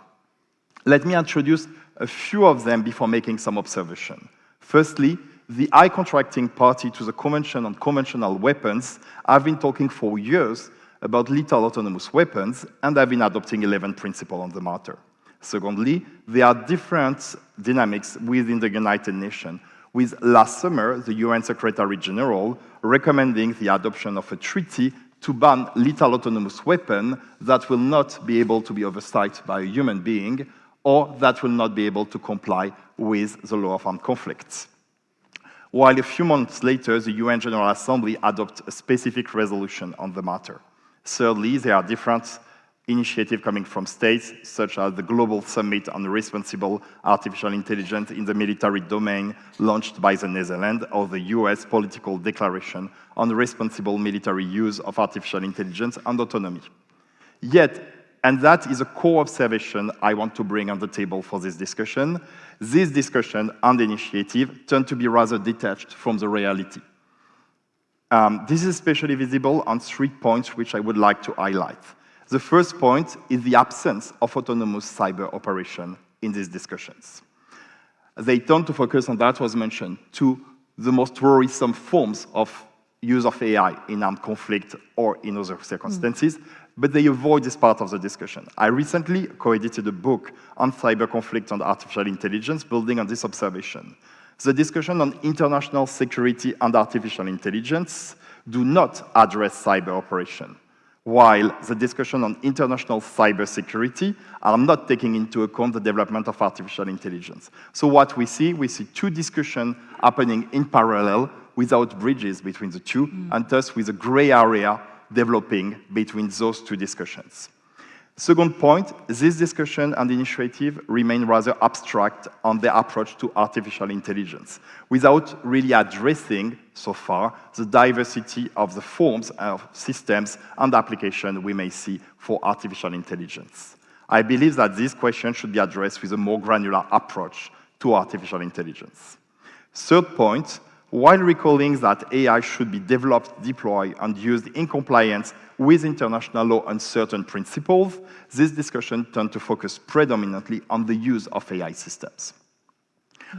Let me introduce a few of them before making some observation. Firstly, the high contracting party to the Convention on Conventional Weapons have been talking for years about lethal autonomous weapons and have been adopting 11 principles on the matter. Secondly, there are different dynamics within the United Nations, with last summer the UN Secretary General recommending the adoption of a treaty to ban lethal autonomous weapons that will not be able to be oversight by a human being or that will not be able to comply with the law of armed conflicts. While a few months later, the UN General Assembly adopted a specific resolution on the matter. Thirdly, there are different initiatives coming from states, such as the Global Summit on Responsible Artificial Intelligence in the Military Domain, launched by the Netherlands, or the US Political Declaration on Responsible Military Use of Artificial Intelligence and Autonomy. Yet, and that is a core observation I want to bring on the table for this discussion and initiative tend to be rather detached from the reality. This is especially visible on 3 points which I would like to highlight. The first point is the absence of autonomous cyber operation in these discussions. They tend to focus on that was mentioned, to the most worrisome forms of use of AI in armed conflict or in other circumstances, but they avoid this part of the discussion. I recently co-edited a book on cyber conflict and artificial intelligence, building on this observation. The discussion on international security and artificial intelligence do not address cyber operation, while the discussion on international cybersecurity are not taking into account the development of artificial intelligence. So what we see two discussions happening in parallel without bridges between the two, and thus with a gray area developing between those two discussions. Second point, this discussion and initiative remain rather abstract on their approach to artificial intelligence, without really addressing, so far, the diversity of the forms of systems and applications we may see for artificial intelligence. I believe that this question should be addressed with a more granular approach to artificial intelligence. Third point, while recalling that AI should be developed, deployed, and used in compliance with international law and certain principles, this discussion tends to focus predominantly on the use of AI systems.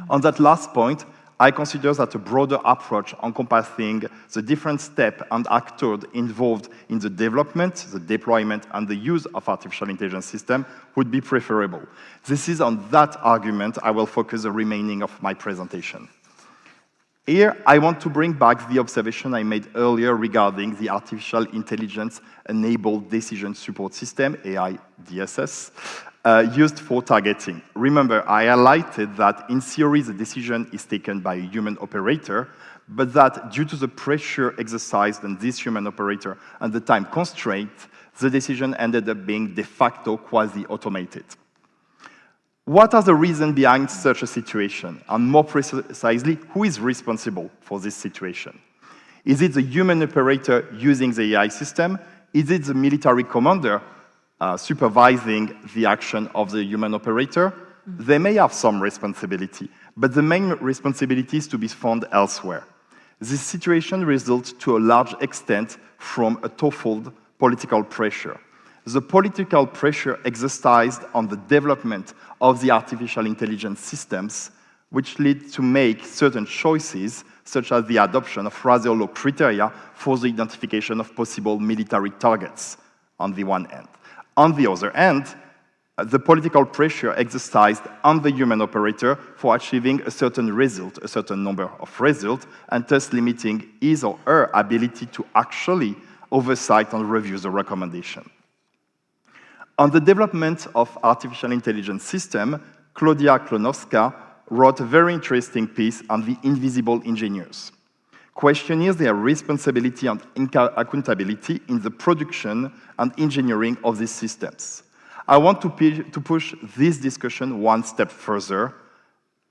On that last point, I consider that a broader approach encompassing the different steps and actors involved in the development, the deployment, and the use of artificial intelligence systems would be preferable. This is on that argument I will focus the remaining of my presentation. Here, I want to bring back the observation I made earlier regarding the artificial intelligence-enabled decision support system, AI DSS, used for targeting. Remember, I highlighted that in theory the decision is taken by a human operator, but that due to the pressure exercised on this human operator and the time constraint, the decision ended up being de facto quasi-automated. What are the reasons behind such a situation? And more precisely, who is responsible for this situation? Is it the human operator using the AI system? Is it the military commander supervising the action of the human operator? They may have some responsibility, but the main responsibility is to be found elsewhere. This situation results to a large extent from a twofold political pressure. The political pressure exercised on the development of the artificial intelligence systems, which lead to make certain choices, such as the adoption of rather low criteria for the identification of possible military targets, on the one hand. On the other hand, the political pressure exercised on the human operator for achieving a certain result, a certain number of results, and thus limiting his or her ability to actually oversight and review the recommendation. On the development of artificial intelligence system, Claudia Klonowska wrote a very interesting piece on the invisible engineers, questioning their responsibility and accountability in the production and engineering of these systems. I want to push this discussion one step further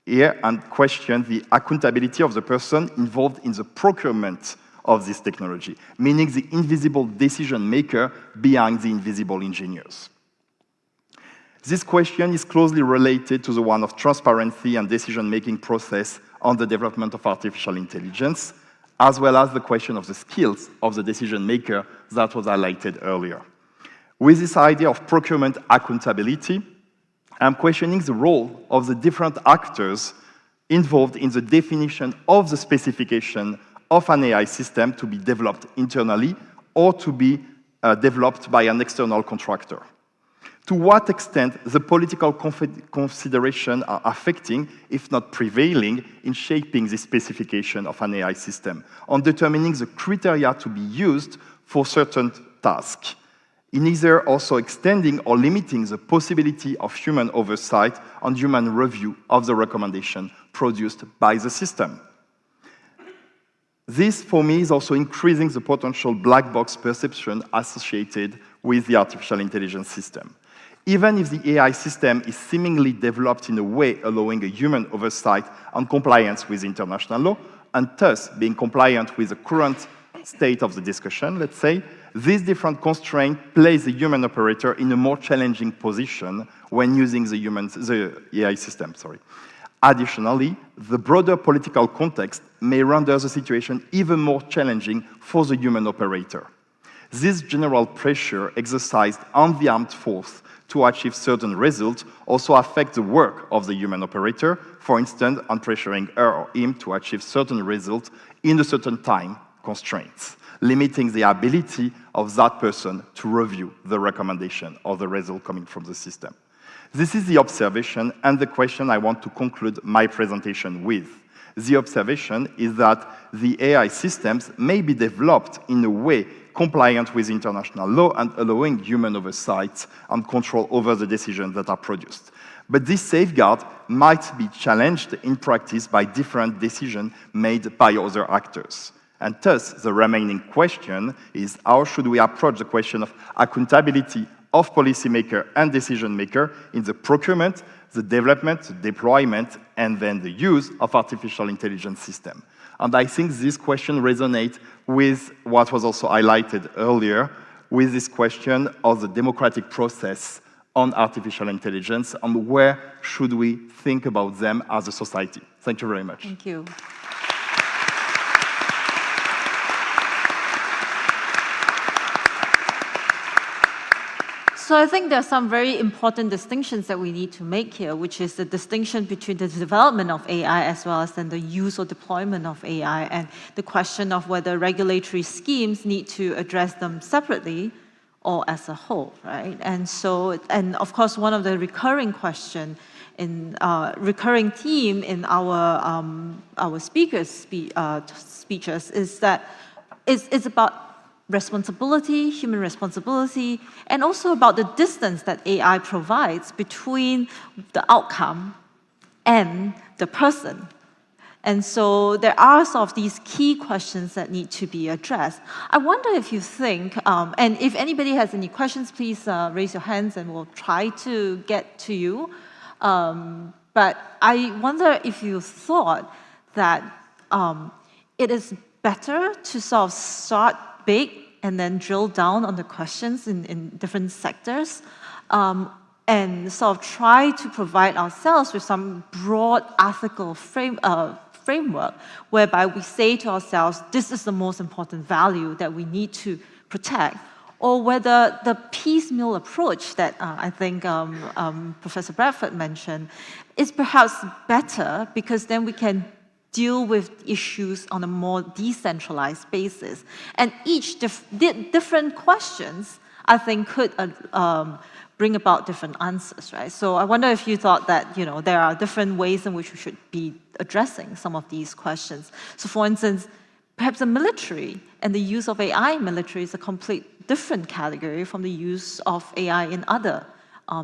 here and question the accountability of the person involved in the procurement of this technology, meaning the invisible decision maker behind the invisible engineers. This question is closely related to the one of transparency and decision-making process on the development of artificial intelligence, as well as the question of the skills of the decision maker that was highlighted earlier. With this idea of procurement accountability, I'm questioning the role of the different actors involved in the definition of the specification of an AI system to be developed internally or to be developed by an external contractor. To what extent the political considerations are affecting, if not prevailing, in shaping the specification of an AI system, on determining the criteria to be used for certain tasks, in either also extending or limiting the possibility of human oversight and human review of the recommendation produced by the system. This, for me, is also increasing the potential black box perception associated with the artificial intelligence system. Even if the AI system is seemingly developed in a way allowing a human oversight and compliance with international law, and thus being compliant with the current state of the discussion, let's say, this different constraint places the human operator in a more challenging position when using the AI system. Additionally, the broader political context may render the situation even more challenging for the human operator. This general pressure exercised on the armed force to achieve certain results also affects the work of the human operator, for instance, on pressuring her or him to achieve certain results in a certain time constraints, limiting the ability of that person to review the recommendation or the result coming from the system. This is the observation and the question I want to conclude my presentation with. The observation is that the AI systems may be developed in a way compliant with international law and allowing human oversight and control over the decisions that are produced. But this safeguard might be challenged in practice by different decisions made by other actors. And thus, the remaining question is how should we approach the question of accountability of policymaker and decision maker in the procurement, the development, the deployment, and then the use of artificial intelligence system. And I think this question resonates with what was also highlighted earlier, with this question of the democratic process on artificial intelligence and where should we think about them as a society. Thank you very much. Thank you. So I think there are some very important distinctions that we need to make here, which is the distinction between the development of AI as well as then the use or deployment of AI, and the question of whether regulatory schemes need to address them separately or as a whole, right? And so, and of course, one of the recurring question in recurring theme in our speakers' speeches is that it's about responsibility, human responsibility, and also about the distance that AI provides between the outcome and the person. And so there are sort of these key questions that need to be addressed. I wonder if you think, and if anybody has any questions, please raise your hands and we'll try to get to you. But I wonder if you thought that it is better to sort of start big and then drill down on the questions in different sectors, and sort of try to provide ourselves with some broad ethical framework whereby we say to ourselves, this is the most important value that we need to protect, or whether the piecemeal approach that I think Professor Bradford mentioned is perhaps better, because then we can deal with issues on a more decentralized basis. And each different questions, I think, could bring about different answers, right? So I wonder if you thought that, you know, there are different ways in which we should be addressing some of these questions. So for instance, perhaps the military and the use of AI in military is a complete different category from the use of AI in other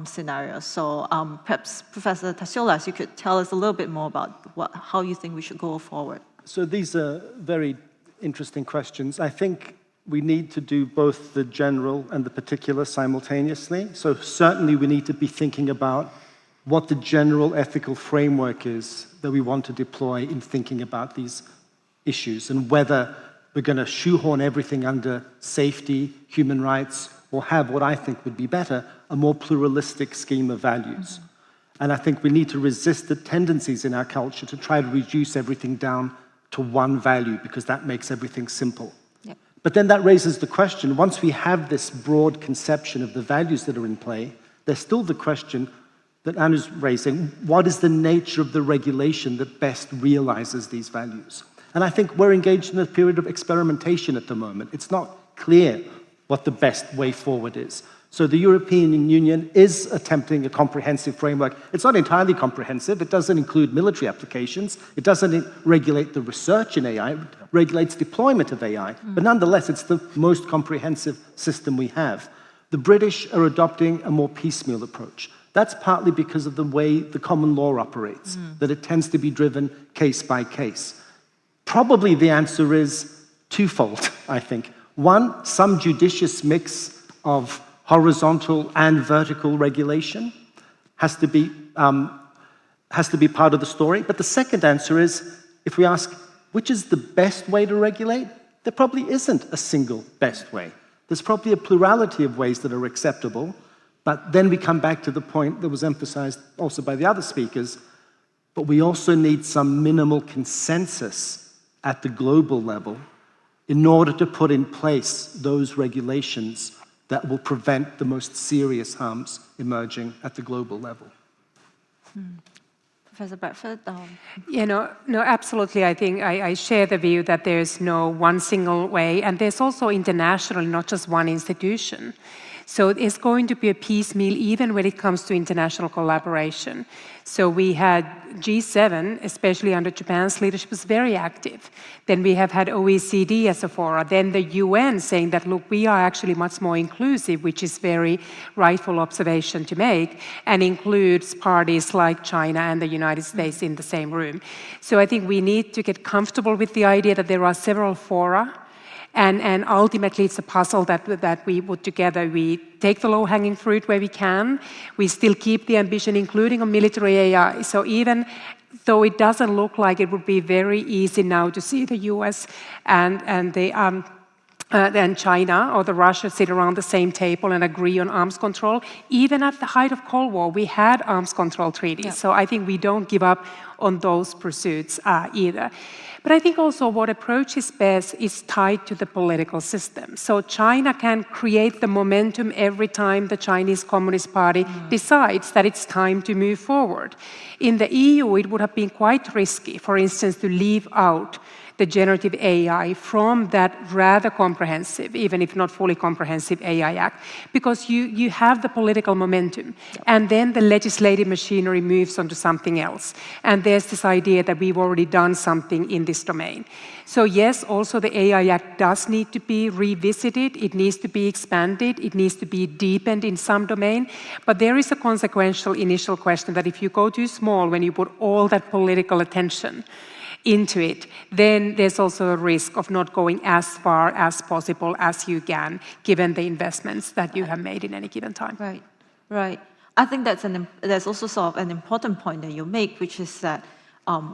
scenarios. So perhaps, Professor Tassiolas, you could tell us a little bit more about how you think we should go forward. So these are very interesting questions. I think we need to do both the general and the particular simultaneously. So certainly we need to be thinking about what the general ethical framework is that we want to deploy in thinking about these issues, and whether we're going to shoehorn everything under safety, human rights, or have what I think would be better, a more pluralistic scheme of values. And I think we need to resist the tendencies in our culture to try to reduce everything down to one value, because that makes everything simple. Yep. But then that raises the question, once we have this broad conception of the values that are in play, there's still the question that Anna's raising, what is the nature of the regulation that best realizes these values? And I think we're engaged in a period of experimentation at the moment. It's not clear what the best way forward is. So the European Union is attempting a comprehensive framework. It's not entirely comprehensive. It doesn't include military applications. It doesn't regulate the research in AI. It regulates deployment of AI. But nonetheless, it's the most comprehensive system we have. The British are adopting a more piecemeal approach. That's partly because of the way the common law operates, that it tends to be driven case by case. Probably the answer is twofold, I think. One, some judicious mix of horizontal and vertical regulation has to be part of the story. But the second answer is, if we ask, which is the best way to regulate? There probably isn't a single best way. There's probably a plurality of ways that are acceptable, but then we come back to the point that was emphasized also by the other speakers, but we also need some minimal consensus at the global level in order to put in place those regulations that will prevent the most serious harms emerging at the global level. Professor Bradford? No, absolutely. I think I share the view that there's no one single way, and there's also internationally not just one institution. So it's going to be a piecemeal even when it comes to international collaboration. So we had G7, especially under Japan's leadership, was very active. Then we have had OECD as a forum. Then the UN saying that, look, we are actually much more inclusive, which is very rightful observation to make, and includes parties like China and the United States in the same room. So I think we need to get comfortable with the idea that there are several fora. And ultimately, it's a puzzle that we put together. We take the low-hanging fruit where we can. We still keep the ambition, including on military AI. So even though it doesn't look like it would be very easy now to see the US and then China or the Russia sit around the same table and agree on arms control, even at the height of Cold War, we had arms control treaties. Yeah. So I think we don't give up on those pursuits either. But I think also what approaches best is tied to the political system. So China can create the momentum every time the Chinese Communist Party decides that it's time to move forward. In the EU, it would have been quite risky, for instance, to leave out the generative AI from that rather comprehensive, even if not fully comprehensive AI Act, because you have the political momentum, and then the legislative machinery moves on to something else. And there's this idea that we've already done something in this domain. So yes, also the AI Act does need to be revisited, it needs to be expanded, it needs to be deepened in some domain, but there is a consequential initial question that if you go too small, when you put all that political attention into it, then there's also a risk of not going as far as possible as you can, given the investments that you have made in any given time. Right, right. I think that's also sort of an important point that you make, which is that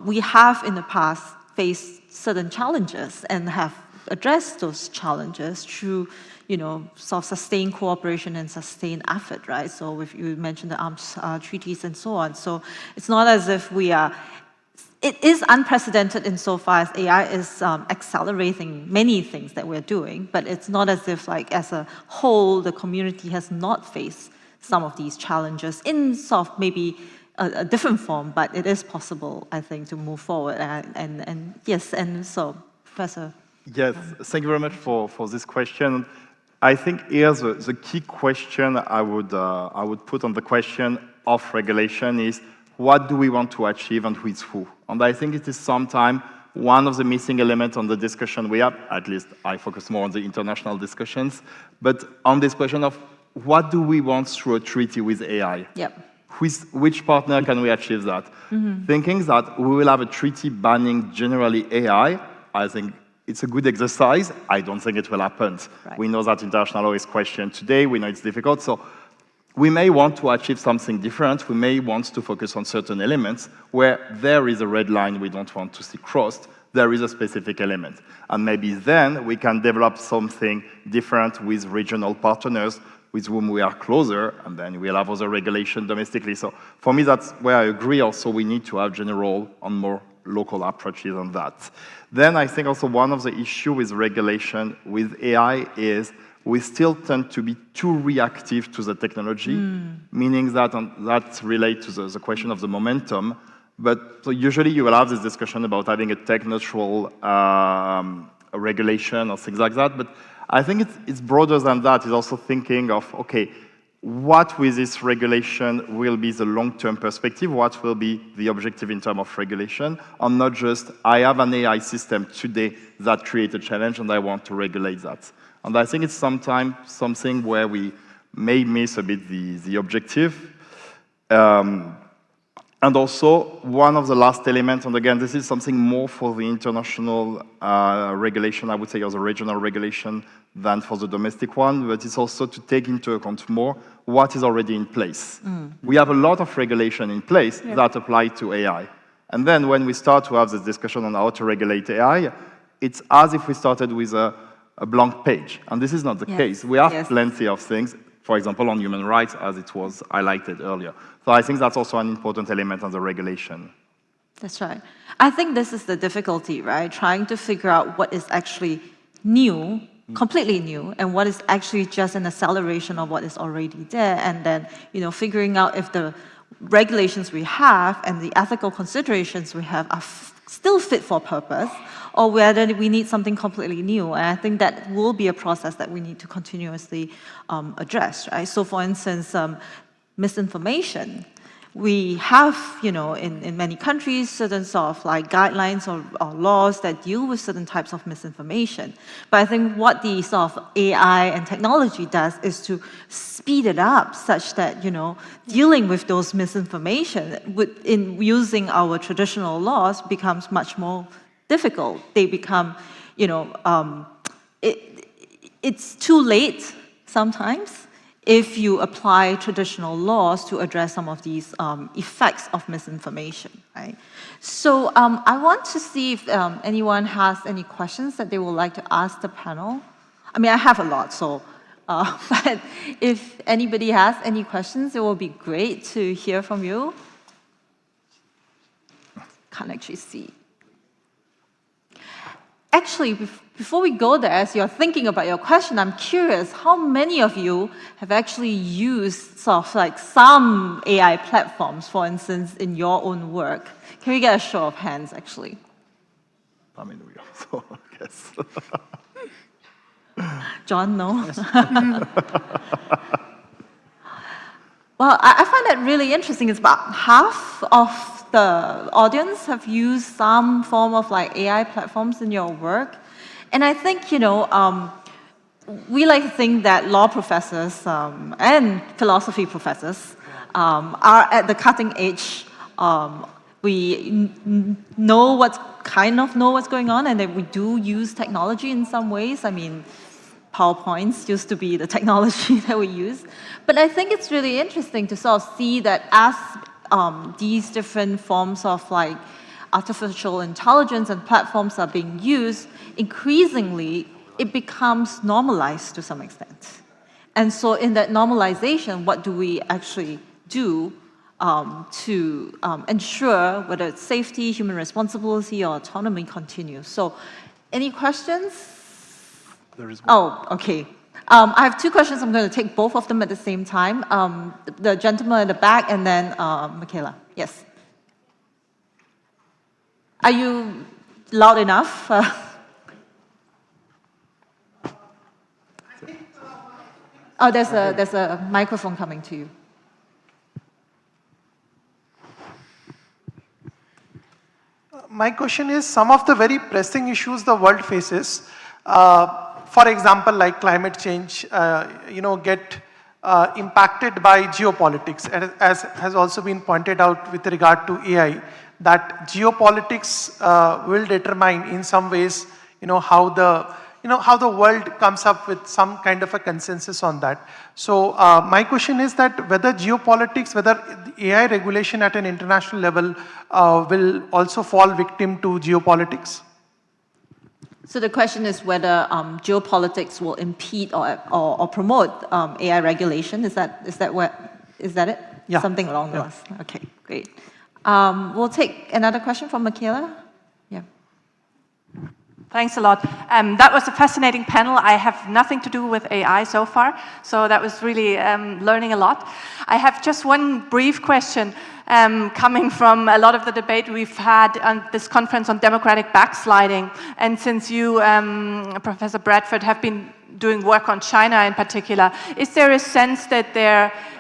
we have in the past faced certain challenges and have addressed those challenges through, sort of sustained cooperation and sustained effort, right? So if you mentioned the arms treaties and so on. So it's not as if it is unprecedented insofar as AI is accelerating many things that we're doing, but it's not as if, as a whole, the community has not faced some of these challenges in sort of maybe a different form, but it is possible, I think, to move forward. And yes, and so, Professor. Yes, thank you very much for this question. I think here's the key question I would put on the question of regulation is, what do we want to achieve and with who? And I think it is sometimes one of the missing elements on the discussion we have, at least I focus more on the international discussions, but on this question of what do we want through a treaty with AI? Yep. With which partner can we achieve that? Mm-hmm. Thinking that we will have a treaty banning generally AI, I think it's a good exercise. I don't think it will happen. Right. We know that international law is questioned today. We know it's difficult. So we may want to achieve something different. We may want to focus on certain elements where there is a red line we don't want to see crossed. There is a specific element. And maybe then we can develop something different with regional partners, with whom we are closer, and then we'll have other regulation domestically. So for me, that's where I agree. Also, we need to have general and more local approaches on that. Then I think also one of the issues with regulation with AI is we still tend to be too reactive to the technology, meaning that, that relates to the question of the momentum. But so usually you will have this discussion about having a tech-neutral regulation or things like that. But I think it's broader than that. It's also thinking of, okay, what with this regulation will be the long-term perspective, what will be the objective in terms of regulation, and not just, I have an AI system today that creates a challenge and I want to regulate that. And I think it's sometimes something where we may miss a bit the objective. And also, one of the last elements, and again, this is something more for the international regulation, I would say, or the regional regulation than for the domestic one, but it's also to take into account more what is already in place. We have a lot of regulation in place that apply to AI. And then when we start to have this discussion on how to regulate AI, it's as if we started with a blank page. And this is not the case. We have plenty of things, for example, on human rights, as it was highlighted earlier. So I think that's also an important element of the regulation. That's right. I think this is the difficulty, right? Trying to figure out what is actually new, completely new, and what is actually just an acceleration of what is already there, and then, figuring out if the regulations we have and the ethical considerations we have are still fit for purpose, or whether we need something completely new. And I think that will be a process that we need to continuously address, right? So for instance, misinformation. We have, in many countries, certain sort of like guidelines or laws that deal with certain types of misinformation. But I think what the sort of AI and technology does is to speed it up such that, dealing with those misinformation in using our traditional laws becomes much more difficult. They become, it's too late sometimes if you apply traditional laws to address some of these effects of misinformation, right? So I want to see if anyone has any questions that they would like to ask the panel. I mean, I have a lot, so, but if anybody has any questions, it will be great to hear from you. Can't actually see. Actually, before we go there, as you're thinking about your question, I'm curious, how many of you have actually used sort of like some AI platforms, for instance, in your own work? Can we get a show of hands, actually? I mean, we also, yes. John, no? Well, I find that really interesting. It's about half of the audience have used some form of like AI platforms in your work. And I think, we like to think that law professors and philosophy professors are at the cutting edge. We know what's going on, and that we do use technology in some ways. I mean, PowerPoints used to be the technology that we use. But I think it's really interesting to sort of see that as these different forms of like artificial intelligence and platforms are being used, increasingly it becomes normalized to some extent. And so in that normalization, what do we actually do to ensure whether it's safety, human responsibility, or autonomy continues? So any questions? There is one. Oh, okay. I have two questions. I'm going to take both of them at the same time. The gentleman at the back, and then Michaela. Yes. Are you loud enough? Oh, there's a microphone coming to you. My question is, some of the very pressing issues the world faces, for example, like climate change, get impacted by geopolitics, as has also been pointed out with regard to AI, that geopolitics will determine in some ways, how the world comes up with some kind of a consensus on that. So my question is that whether geopolitics, whether AI regulation at an international level will also fall victim to geopolitics? So the question is whether geopolitics will impede or promote AI regulation. Is that it? Yeah. Something along those lines. Okay, great. We'll take another question from Michaela. Yeah. Thanks a lot. That was a fascinating panel. I have nothing to do with AI so far, so that was really learning a lot. I have just one brief question coming from a lot of the debate we've had on this conference on democratic backsliding. And since you, Professor Bradford, have been doing work on China in particular, is there a sense that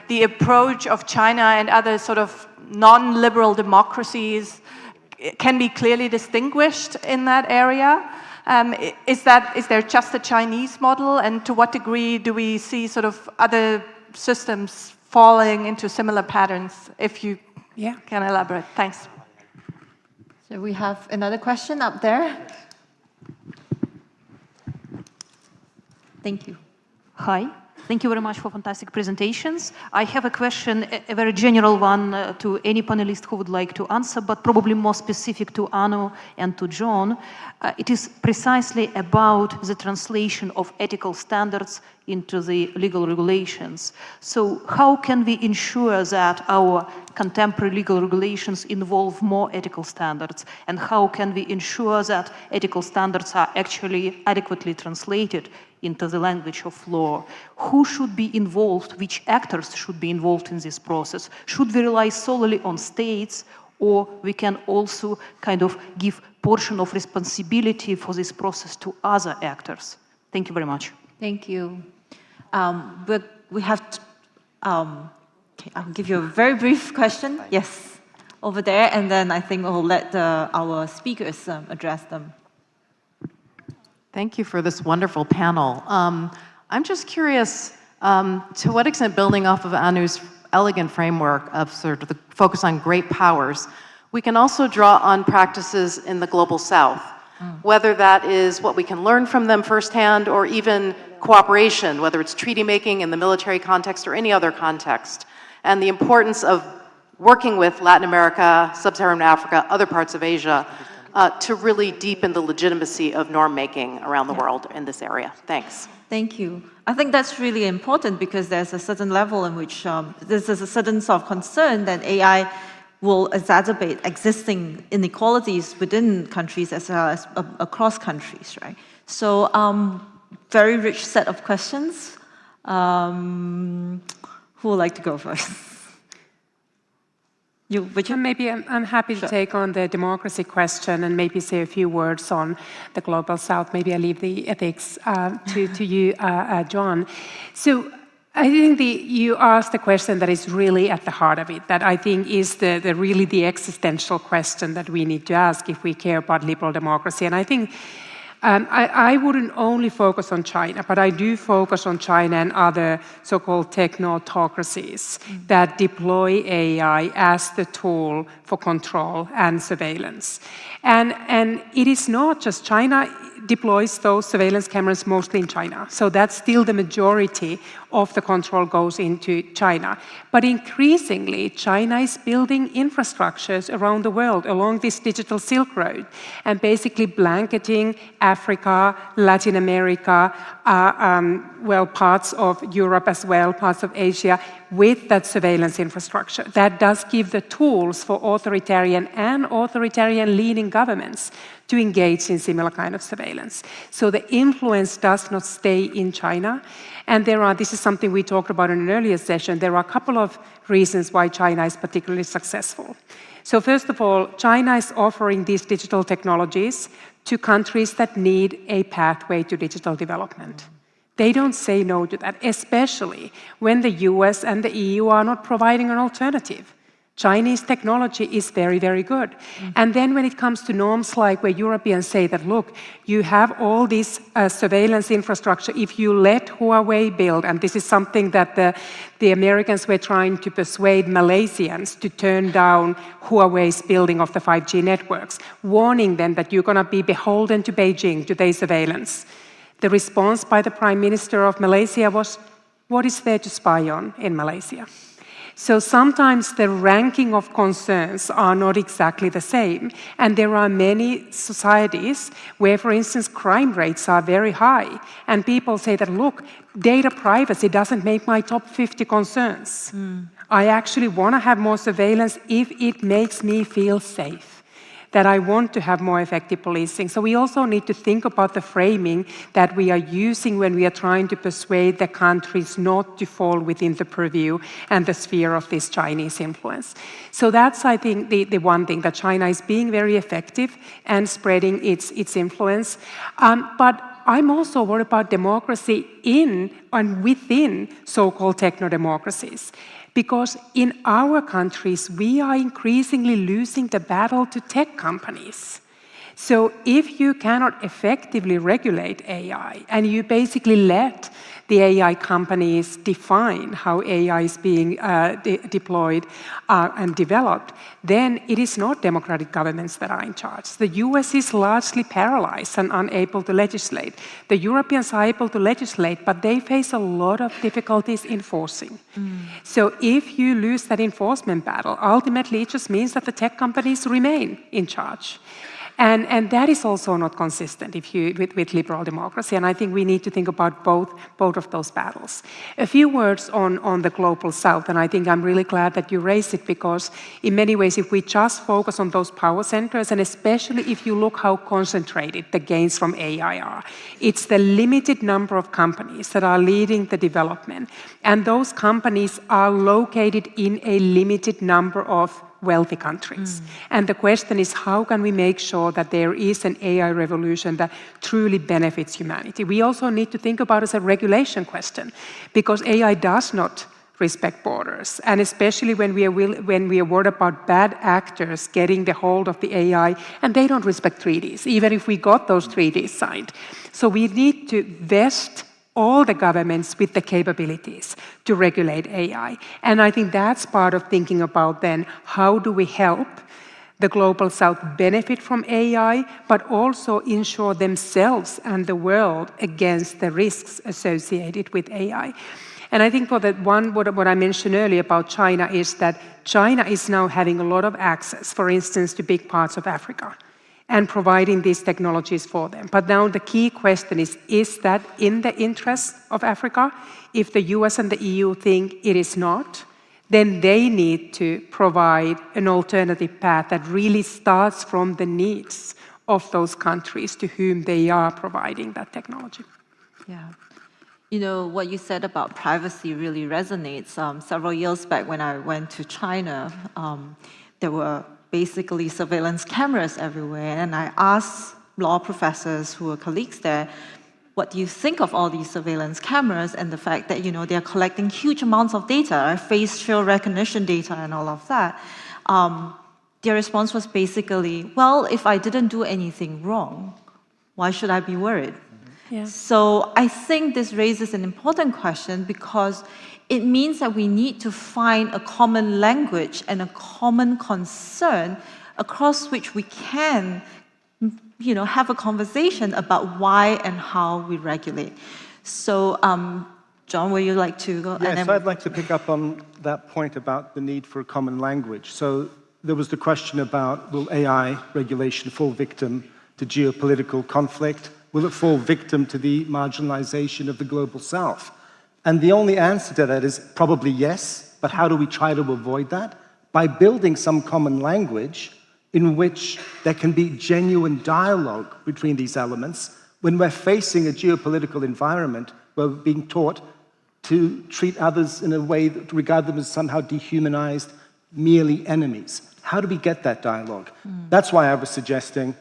the approach of China and other sort of non-liberal democracies can be clearly distinguished in that area? Is there just a Chinese model, and to what degree do we see sort of other systems falling into similar patterns? If you can elaborate. Thanks. So we have another question up there. Thank you. Hi. Thank you very much for fantastic presentations. I have a question, a very general one to any panelist who would like to answer, but probably more specific to Anu and to John. It is precisely about the translation of ethical standards into the legal regulations. So how can we ensure that our contemporary legal regulations involve more ethical standards? And how can we ensure that ethical standards are actually adequately translated into the language of law? Who should be involved? Which actors should be involved in this process? Should we rely solely on states, or we can also kind of give portion of responsibility for this process to other actors? Thank you very much. Thank you. We have to, okay, I'll give you a very brief question. Yes, over there, and then I think we'll let our speakers address them. Thank you for this wonderful panel. I'm just curious, to what extent, building off of Anu's elegant framework of sort of the focus on great powers, we can also draw on practices in the global south, whether that is what we can learn from them firsthand or even cooperation, whether it's treaty making in the military context or any other context, and the importance of working with Latin America, Sub-Saharan Africa, other parts of Asia, to really deepen the legitimacy of norm making around the world in this area. Thanks. Thank you. I think that's really important because there's a certain level in which there's a certain sort of concern that AI will exacerbate existing inequalities within countries as well as across countries, right? So, very rich set of questions. Who would like to go first? You, Richard? Maybe I'm happy to take on the democracy question and maybe say a few words on the global south. Maybe I leave the ethics to you, John. So I think you asked the question that is really at the heart of it, that I think is really the existential question that we need to ask if we care about liberal democracy. And I think I wouldn't only focus on China, but I do focus on China and other so-called technocracies that deploy AI as the tool for control and surveillance. And it is not just China deploys those surveillance cameras mostly in China. So that's still the majority of the control goes into China. But increasingly, China is building infrastructures around the world along this digital Silk Road and basically blanketing Africa, Latin America, parts of Europe as well, parts of Asia, with that surveillance infrastructure. That does give the tools for authoritarian and authoritarian-leaning governments to engage in similar kind of surveillance. So the influence does not stay in China. And this is something we talked about in an earlier session, there are a couple of reasons why China is particularly successful. So first of all, China is offering these digital technologies to countries that need a pathway to digital development. They don't say no to that, especially when the US and the EU are not providing an alternative. Chinese technology is very, very good. And then when it comes to norms like where Europeans say that, look, you have all this surveillance infrastructure, if you let Huawei build, and this is something that the Americans were trying to persuade Malaysians to turn down Huawei's building of the 5G networks, warning them that you're going to be beholden to Beijing, to their surveillance. The response by the Prime Minister of Malaysia was, what is there to spy on in Malaysia? So sometimes the ranking of concerns are not exactly the same. And there are many societies where, for instance, crime rates are very high. And people say that, look, data privacy doesn't make my top 50 concerns. I actually want to have more surveillance if it makes me feel safe, that I want to have more effective policing. So we also need to think about the framing that we are using when we are trying to persuade the countries not to fall within the purview and the sphere of this Chinese influence. So that's, I think, the one thing, that China is being very effective and spreading its influence. But I'm also worried about democracy in and within so-called techno-democracies. Because in our countries, we are increasingly losing the battle to tech companies. So if you cannot effectively regulate AI, and you basically let the AI companies define how AI is being deployed and developed, then it is not democratic governments that are in charge. The US is largely paralyzed and unable to legislate. The Europeans are able to legislate, but they face a lot of difficulties enforcing. So if you lose that enforcement battle, ultimately it just means that the tech companies remain in charge. And that is also not consistent with liberal democracy, and I think we need to think about both of those battles. A few words on the global south, and I think I'm really glad that you raised it, because in many ways, if we just focus on those power centers, and especially if you look how concentrated the gains from AI are, it's the limited number of companies that are leading the development, and those companies are located in a limited number of wealthy countries. And the question is, how can we make sure that there is an AI revolution that truly benefits humanity? We also need to think about it as a regulation question, because AI does not respect borders, and especially when we are worried about bad actors getting the hold of the AI, and they don't respect treaties, even if we got those treaties signed. So we need to vest all the governments with the capabilities to regulate AI. And I think that's part of thinking about then, how do we help the global south benefit from AI, but also ensure themselves and the world against the risks associated with AI. And I think for that one, what I mentioned earlier about China is that China is now having a lot of access, for instance, to big parts of Africa, and providing these technologies for them. But now the key question is that in the interest of Africa? If the US and the EU think it is not, then they need to provide an alternative path that really starts from the needs of those countries to whom they are providing that technology. Yeah. You know, what you said about privacy really resonates. Several years back when I went to China, there were basically surveillance cameras everywhere. And I asked law professors who were colleagues there, what do you think of all these surveillance cameras and the fact that, you know, they're collecting huge amounts of data, facial recognition data and all of that? Their response was basically, well, if I didn't do anything wrong, why should I be worried? Yeah. So I think this raises an important question, because it means that we need to find a common language and a common concern across which we can, you know, have a conversation about why and how we regulate. So, John, would you like to go? Yes, I'd like to pick up on that point about the need for a common language. So there was the question about, will AI regulation fall victim to geopolitical conflict? Will it fall victim to the marginalization of the global south? And the only answer to that is probably yes, but how do we try to avoid that? By building some common language in which there can be genuine dialogue between these elements when we're facing a geopolitical environment where we're being taught to treat others in a way that regard them as somehow dehumanized, merely enemies. How do we get that dialogue? That's why I was suggesting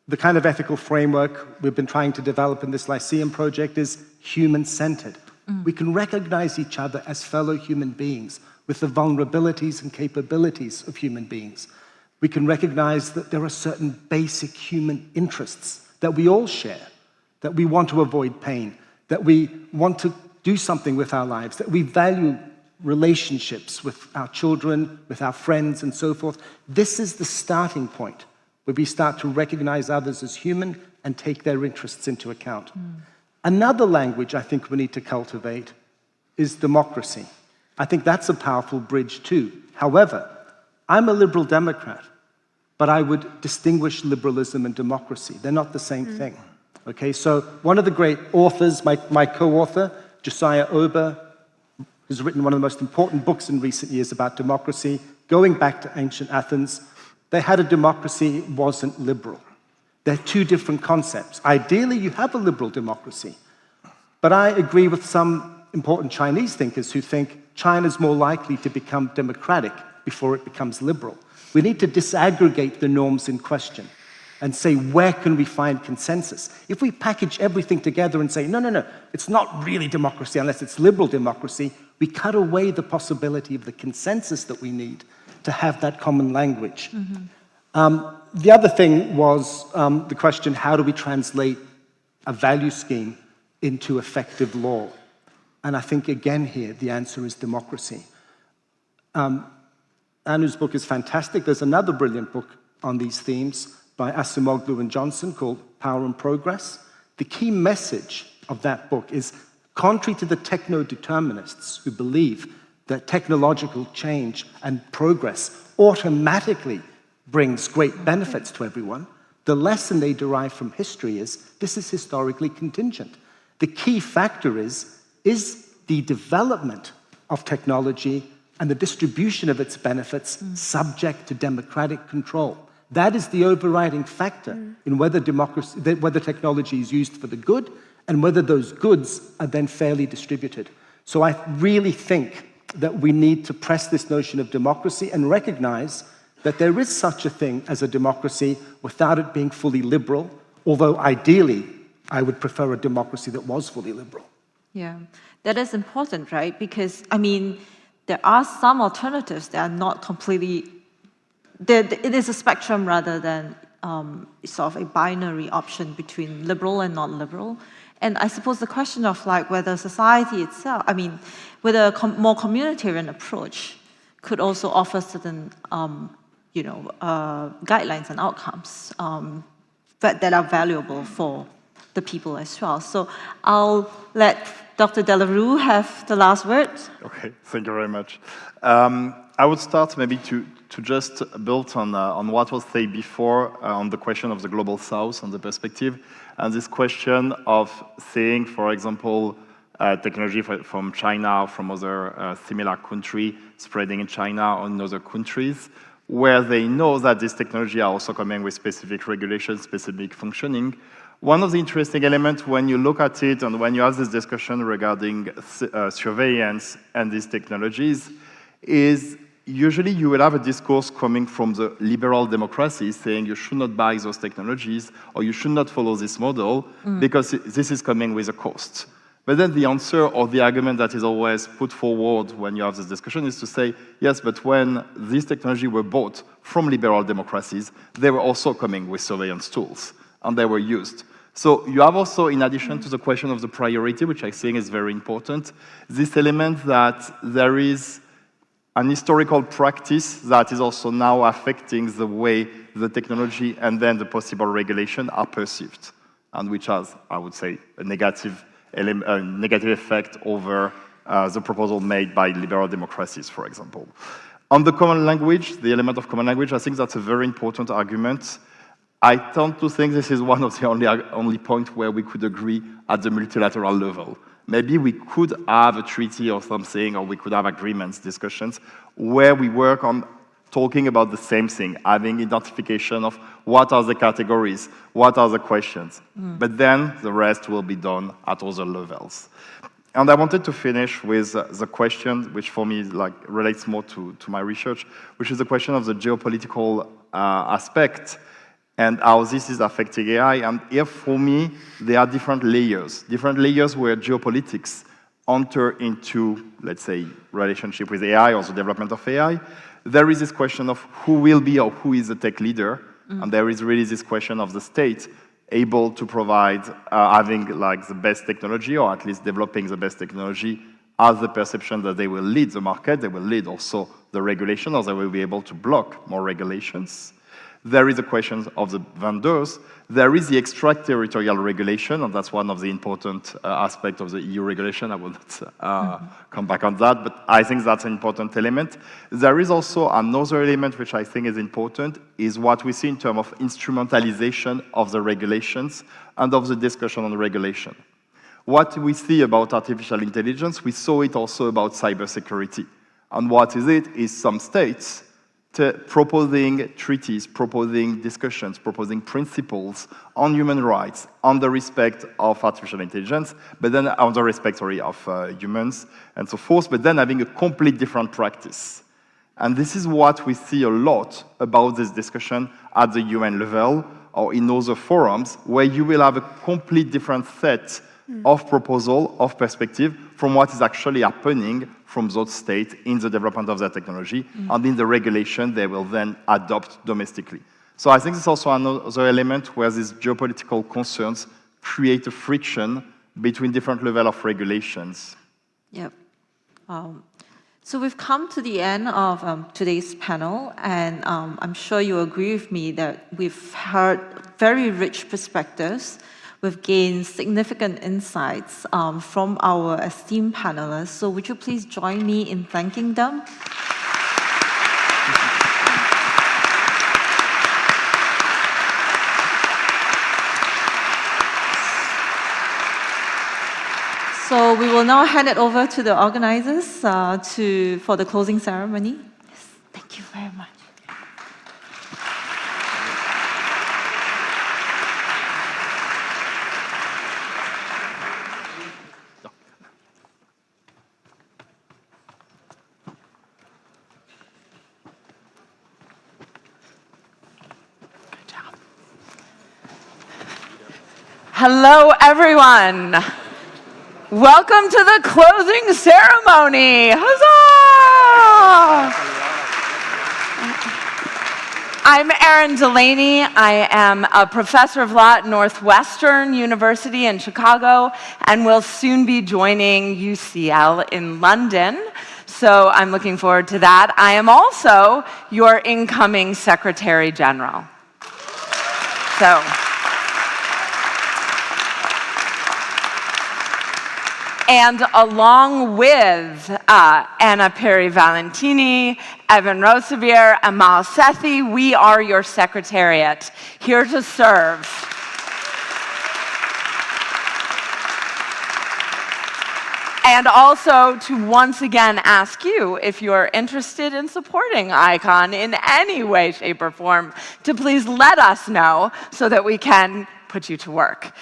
the kind of ethical framework we've been trying to develop in this Lyceum project is human-centered. We can recognize each other as fellow human beings with the vulnerabilities and capabilities of human beings. We can recognize that there are certain basic human interests that we all share, that we want to avoid pain, that we want to do something with our lives, that we value relationships with our children, with our friends, and so forth. This is the starting point where we start to recognize others as human and take their interests into account. Another language I think we need to cultivate is democracy. I think that's a powerful bridge too. However, I'm a liberal Democrat, but I would distinguish liberalism and democracy. They're not the same thing. Okay, so one of the great authors, my co-author, Josiah Ober, who's written one of the most important books in recent years about democracy, going back to ancient Athens, they had a democracy, it wasn't liberal. They're two different concepts. Ideally, you have a liberal democracy. But I agree with some important Chinese thinkers who think China's more likely to become democratic before it becomes liberal. We need to disaggregate the norms in question and say, where can we find consensus? If we package everything together and say, no, it's not really democracy unless it's liberal democracy, we cut away the possibility of the consensus that we need to have that common language. The other thing was the question, how do we translate a value scheme into effective law? And I think, again, here, the answer is democracy. Anu's book is fantastic. There's another brilliant book on these themes by Acemoglu and Johnson called Power and Progress. The key message of that book is, contrary to the techno-determinists who believe that technological change and progress automatically brings great benefits to everyone, the lesson they derive from history is this is historically contingent. The key factor is the development of technology and the distribution of its benefits subject to democratic control. That is the overriding factor in whether technology is used for the good and whether those goods are then fairly distributed. So I really think that we need to press this notion of democracy and recognize that there is such a thing as a democracy without it being fully liberal, although ideally I would prefer a democracy that was fully liberal. Yeah, that is important, right? Because, I mean, there are some alternatives that are not completely, it is a spectrum rather than sort of a binary option between liberal and not liberal. And I suppose the question of like whether society itself, I mean, whether a more communitarian approach could also offer certain, guidelines and outcomes that are valuable for the people as well. So I'll let Dr. Delarue have the last word. Okay, thank you very much. I would start maybe to just build on what was said before on the question of the global south and the perspective, and this question of seeing, for example, technology from China or from other similar country spreading in China or in other countries, where they know that this technology are also coming with specific regulations, specific functioning. One of the interesting elements when you look at it and when you have this discussion regarding surveillance and these technologies is usually you will have a discourse coming from the liberal democracy saying you should not buy those technologies or you should not follow this model because this is coming with a cost. But then the answer or the argument that is always put forward when you have this discussion is to say, yes, but when these technologies were bought from liberal democracies, they were also coming with surveillance tools and they were used. So you have also, in addition to the question of the priority, which I think is very important, this element that there is an historical practice that is also now affecting the way the technology and then the possible regulation are perceived, and which has, I would say, a negative effect over the proposal made by liberal democracies, for example. On the common language, the element of common language, I think that's a very important argument. I tend to think this is one of the only points where we could agree at the multilateral level. Maybe we could have a treaty or something, or we could have agreements, discussions, where we work on talking about the same thing, having identification of what are the categories, what are the questions. But then the rest will be done at other levels. And I wanted to finish with the question, which for me relates more to my research, which is the question of the geopolitical aspect and how this is affecting AI. And here, for me, there are different layers where geopolitics enter into, let's say, relationship with AI or the development of AI. There is this question of who will be or who is the tech leader, and there is really this question of the state able to provide, having the best technology, or at least developing the best technology, as the perception that they will lead the market, they will lead also the regulation, or they will be able to block more regulations. There is a question of the vendors. There is the extraterritorial regulation, and that's one of the important aspects of the EU regulation. I will not come back on that, but I think that's an important element. There is also another element which I think is important, is what we see in terms of instrumentalization of the regulations and of the discussion on the regulation. What we see about artificial intelligence, we saw it also about cybersecurity. And what is it? Is some states proposing treaties, proposing discussions, proposing principles on human rights, on the respect of artificial intelligence, but then on the respect, sorry, of humans and so forth, but then having a complete different practice. And this is what we see a lot about this discussion at the UN level or in other forums, where you will have a complete different set of proposal, of perspective, from what is actually happening from those states in the development of their technology, and in the regulation they will then adopt domestically. So I think it's also another element where these geopolitical concerns create a friction between different levels of regulations. Yep. So we've come to the end of today's panel, and I'm sure you agree with me that we've heard very rich perspectives. We've gained significant insights from our esteemed panelists. So would you please join me in thanking them? So we will now hand it over to the organizers for the closing ceremony. Yes, thank you very much. Hello, everyone. Welcome to the closing ceremony. Huzzah! I'm Erin Delaney. I am a professor of law at Northwestern University in Chicago, and will soon be joining UCL in London. So I'm looking forward to that. I am also your incoming Secretary General. So. And along with Anna Perry-Valentini, Evan Rosevier, and Mal Sethi, we are your secretariat, here to serve. And also to once again ask you, if you're interested in supporting ICON in any way, shape, or form, to please let us know so that we can put you to work.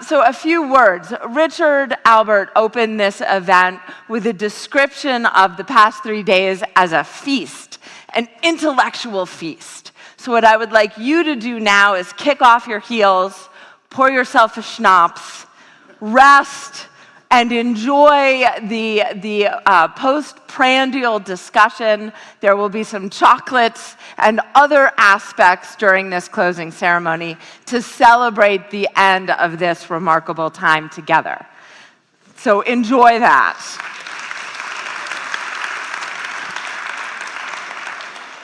So a few words. Richard Albert opened this event with a description of the past 3 days as a feast, an intellectual feast. So what I would like you to do now is kick off your heels, pour yourself a schnapps, rest, and enjoy the postprandial discussion. There will be some chocolates and other aspects during this closing ceremony to celebrate the end of this remarkable time together. So enjoy that.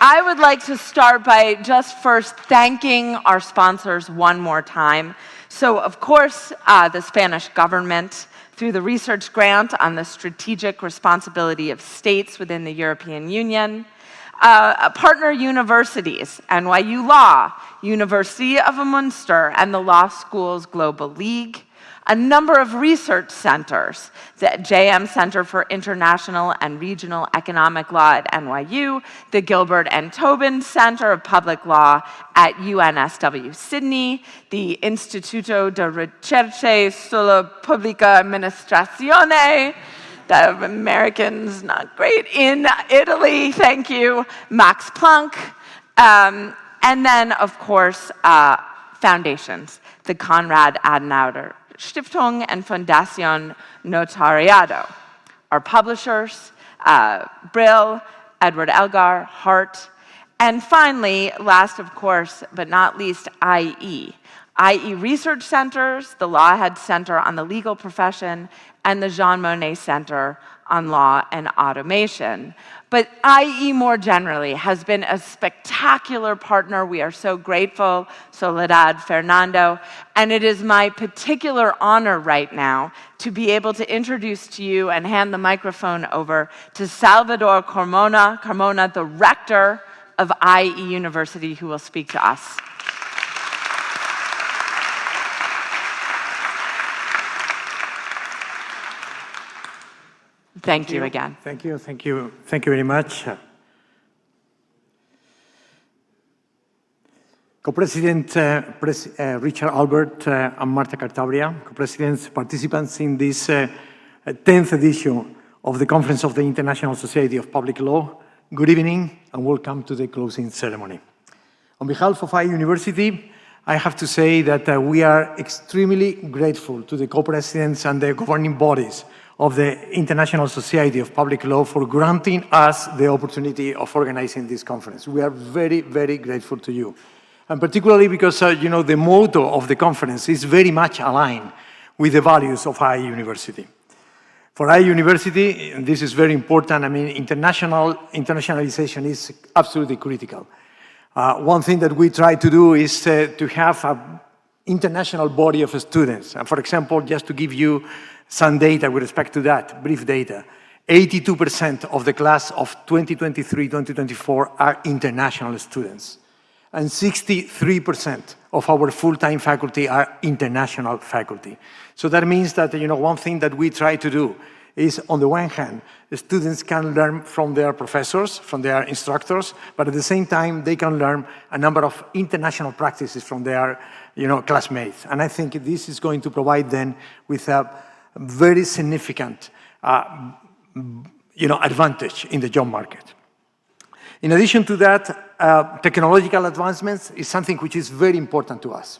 I would like to start by just first thanking our sponsors one more time. So, of course, the Spanish government, through the research grant on the strategic responsibility of states within the European Union, partner universities, NYU Law, University of Munster, and the Law Schools Global League, a number of research centers, the JM Center for International and Regional Economic Law at NYU, the Gilbert and Tobin Center of Public Law at UNSW Sydney, the Instituto de Ricerche sulla Pubblica Amministrazione, the Americans, not great, in Italy, thank you, Max Planck, and then, of course, foundations, the Konrad Adenauer Stiftung and Fundación Notariado. Our publishers, Brill, Edward Elgar, Hart, and finally, last of course, but not least, IE Research Centers, the Lawhead Center on the Legal Profession, and the Jean Monnet Center on law and automation. But IE more generally has been a spectacular partner. We are so grateful, Soledad, Fernando, and it is my particular honor right now to be able to introduce to you and hand the microphone over to Salvador Carmona, the rector of IE University, who will speak to us. Thank you again. Thank you very much. Co-President Richard Albert and Marta Cartabria, co-presidents, participants in this 10th edition of the Conference of the International Society of Public Law, good evening and welcome to the closing ceremony. On behalf of IE University, I have to say that we are extremely grateful to the co-presidents and the governing bodies of the International Society of Public Law for granting us the opportunity of organizing this conference. We are very, very grateful to you. And particularly because, the motto of the conference is very much aligned with the values of IE University. For IE University, and this is very important, internationalization is absolutely critical. One thing that we try to do is to have an international body of students. And for example, just to give you some data with respect to that, brief data, 82% of the class of 2023-2024 are international students. And 63% of our full-time faculty are international faculty. So that means that, one thing that we try to do is, on the one hand, the students can learn from their professors, from their instructors, but at the same time, they can learn a number of international practices from their, classmates. And I think this is going to provide them with a very significant, advantage in the job market. In addition to that, technological advancements is something which is very important to us.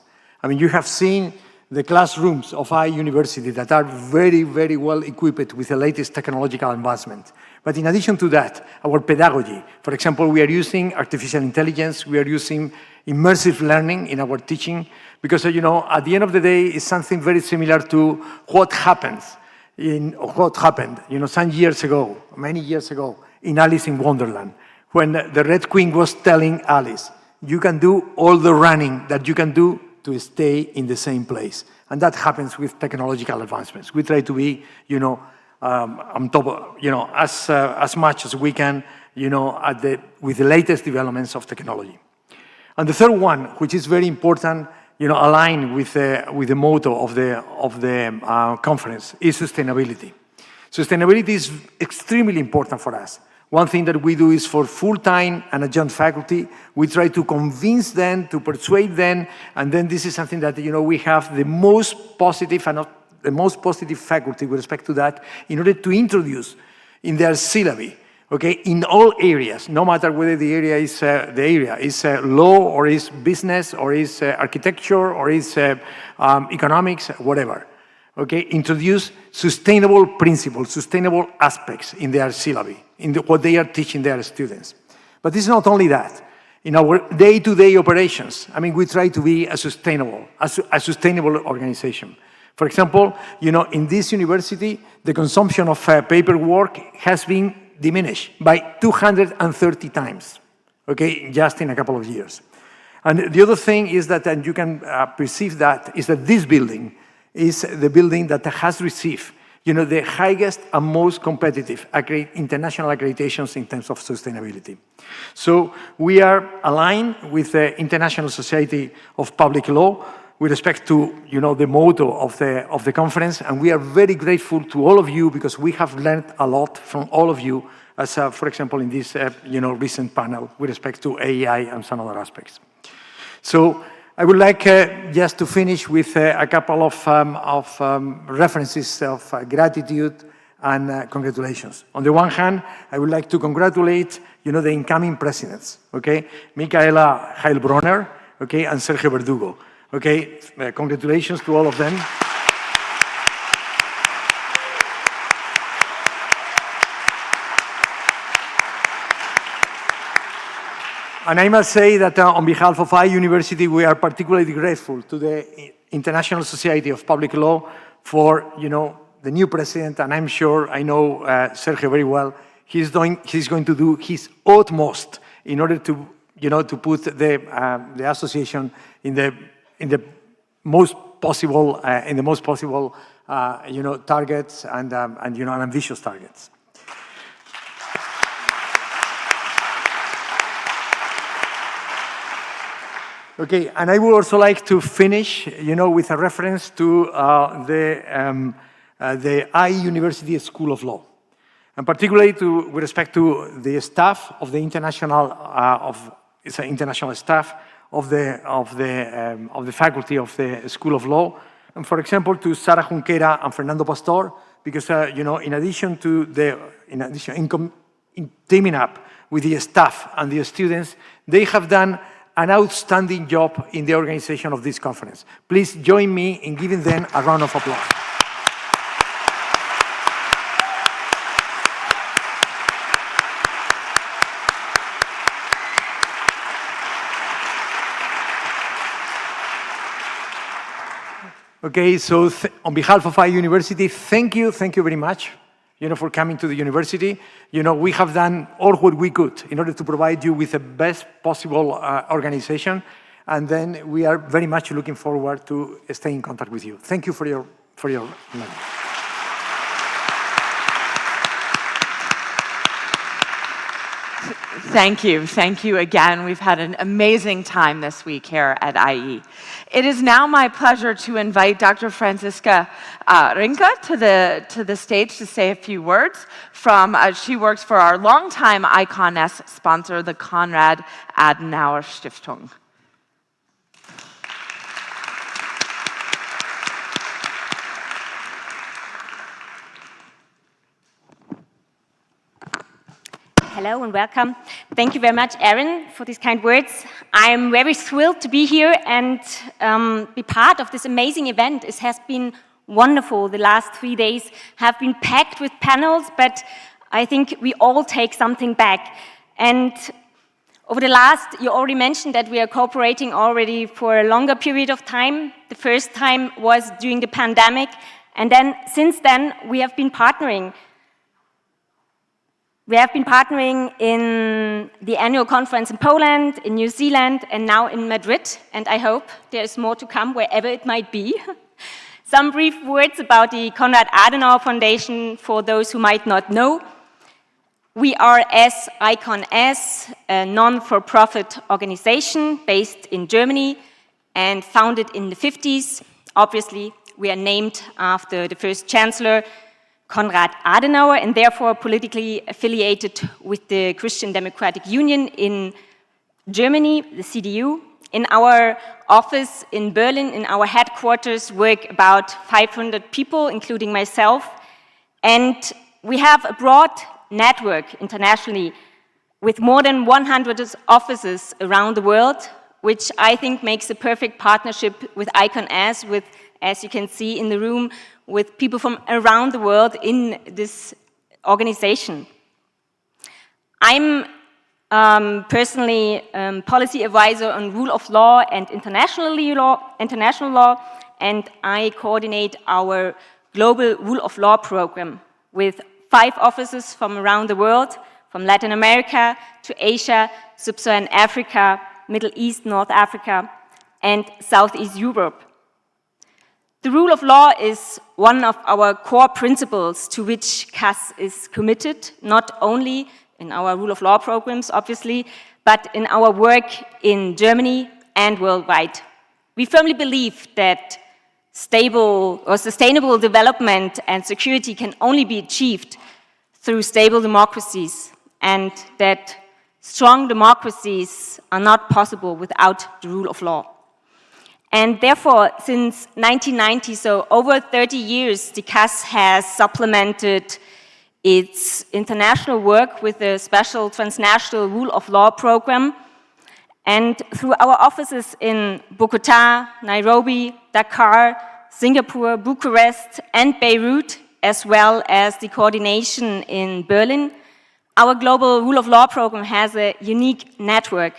You have seen the classrooms of IE University that are very, very well equipped with the latest technological advancement. But in addition to that, our pedagogy, for example, we are using artificial intelligence, we are using immersive learning in our teaching, because, at the end of the day, it's something very similar to what happened, some years ago, many years ago, in Alice in Wonderland, when the Red Queen was telling Alice, you can do all the running that you can do to stay in the same place. And that happens with technological advancements. We try to be, on top of, as much as we can, with the latest developments of technology. And the third one, which is very important, aligned with the motto of the conference, is sustainability. Sustainability is extremely important for us. One thing that we do is for full-time and adjunct faculty, we try to convince them, to persuade them, and then this is something that, we have the most positive and the most positive faculty with respect to that in order to introduce in their syllabi, okay, in all areas, no matter whether the area is law or is business or is architecture or is economics, whatever. Okay, introduce sustainable principles, sustainable aspects in their syllabi, in what they are teaching their students. But it's not only that. In our day-to-day operations, we try to be a sustainable organization. For example, in this university, the consumption of paperwork has been diminished by 230 times, okay, just in a couple of years. And the other thing is that, and you can perceive that, is that this building is the building that has received, the highest and most competitive international accreditations in terms of sustainability. So we are aligned with the International Society of Public Law with respect to, the motto of the conference, and we are very grateful to all of you because we have learned a lot from all of you, as for example in this, recent panel with respect to AI and some other aspects. So I would like just to finish with a couple of references of gratitude and congratulations. On the one hand, I would like to congratulate, the incoming presidents, okay? Micaela Heilbronner, okay, and Sergio Verdugo, okay? Congratulations to all of them. And I must say that on behalf of IE University, we are particularly grateful to the International Society of Public Law for, the new president, and I'm sure I know Sergio very well, he's going to do his utmost in order to, to put the association in the most possible targets and ambitious targets. Okay, and I would also like to finish, with a reference to the University School of Law, and particularly with respect to the staff of the international staff of the faculty of the School of Law, and for example to Sara Junquera and Fernando Pastor, because in teaming up with the staff and the students, they have done an outstanding job in the organization of this conference. Please join me in giving them a round of applause. Okay, so on behalf of our university, thank you very much, for coming to the university. We have done all what we could in order to provide you with the best possible organization, and then we are very much looking forward to stay in contact with you. Thank you for your money. Thank you again. We've had an amazing time this week here at IE. It is now my pleasure to invite Dr. Franziska Rinke to the stage to say a few words. She works for our longtime ICON-S sponsor, the Konrad Adenauer Stiftung. Hello and welcome. Thank you very much, Aaron, for these kind words. I'm very thrilled to be here and be part of this amazing event. It has been wonderful. The last 3 days have been packed with panels, but I think we all take something back. And over the last, you already mentioned that we are cooperating already for a longer period of time. The first time was during the pandemic, and then since then we have been partnering. We have been partnering in the annual conference in Poland, in New Zealand, and now in Madrid, and I hope there is more to come wherever it might be. Some brief words about the Konrad Adenauer Foundation for those who might not know. We are, as ICON-S, a non-for-profit organization based in Germany and founded in the 50s. Obviously, we are named after the first chancellor, Konrad Adenauer, and therefore politically affiliated with the Christian Democratic Union in Germany, the CDU. In our office in Berlin, in our headquarters, work about 500 people, including myself. And we have a broad network internationally with more than 100 offices around the world, which I think makes a perfect partnership with ICON-S, with, as you can see in the room, with people from around the world in this organization. I'm personally policy advisor on rule of law and international law, and I coordinate our global rule of law program with 5 offices from around the world, from Latin America to Asia, Sub-Saharan Africa, Middle East, North Africa, and Southeast Europe. The rule of law is one of our core principles to which CAS is committed, not only in our rule of law programs, obviously, but in our work in Germany and worldwide. We firmly believe that stable or sustainable development and security can only be achieved through stable democracies, and that strong democracies are not possible without the rule of law. And therefore, since 1990, so over 30 years, the CAS has supplemented its international work with a special transnational rule of law program. And through our offices in Bogota, Nairobi, Dakar, Singapore, Bucharest, and Beirut, as well as the coordination in Berlin, our global rule of law program has a unique network.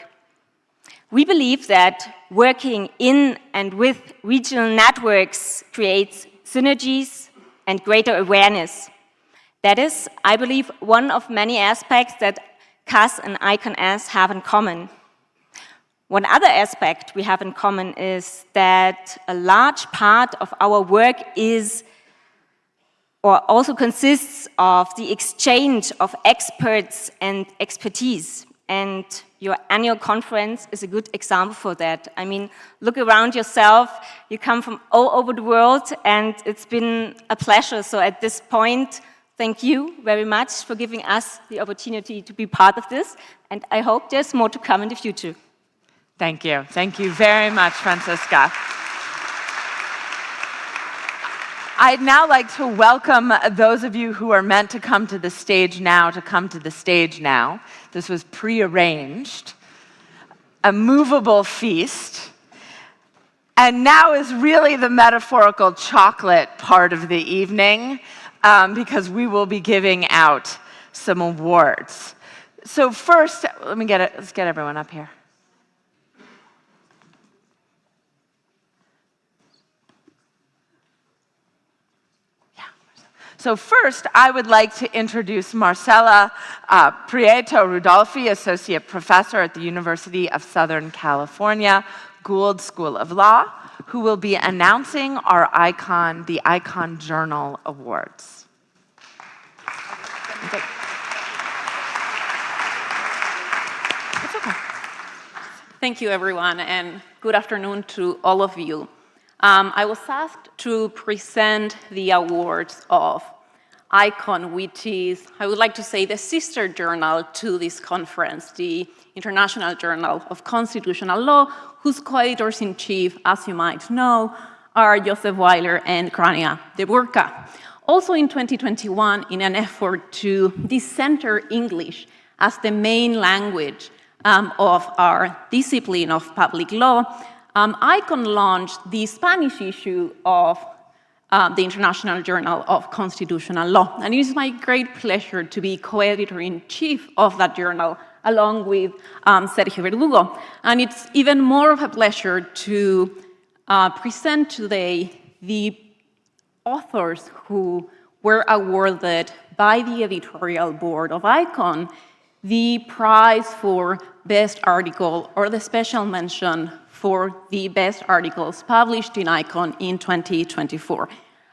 We believe that working in and with regional networks creates synergies, and greater awareness. That is, I believe, one of many aspects that CAS and ICON-S have in common. One other aspect we have in common is that a large part of our work is or also consists of the exchange of experts and expertise. And your annual conference is a good example for that. I mean, look around yourself. You come from all over the world, and it's been a pleasure. So at this point, thank you very much for giving us the opportunity to be part of this. And I hope there's more to come in the future. Thank you. Thank you very much, Franziska. I'd now like to welcome those of you who are meant to come to the stage now to come to the stage now. This was prearranged. A movable feast. And now is really the metaphorical chocolate part of the evening, because we will be giving out some awards. So first, let's get everyone up here. So first, I would like to introduce Marcela Prieto Rudolfi, Associate Professor at the University of Southern California, Gould School of Law, who will be announcing our the ICON Journal Awards. Okay. It's okay. Thank you, everyone, and good afternoon to all of you. I was asked to present the awards of ICON, which is, I would like to say, the sister journal to this conference, the International Journal of Constitutional Law, whose co-editors-in-chief, as you might know, are Joseph Weiler and Krania de Burca. Also in 2021, in an effort to decenter English as the main language of our discipline of public law, ICON launched the Spanish issue of the International Journal of Constitutional Law. And it is my great pleasure to be co-editor-in-chief of that journal, along with Sergio Verdugo. And it's even more of a pleasure to present today the authors who were awarded by the editorial board of ICON the prize for best article or the special mention for the best articles published in ICON in 2024.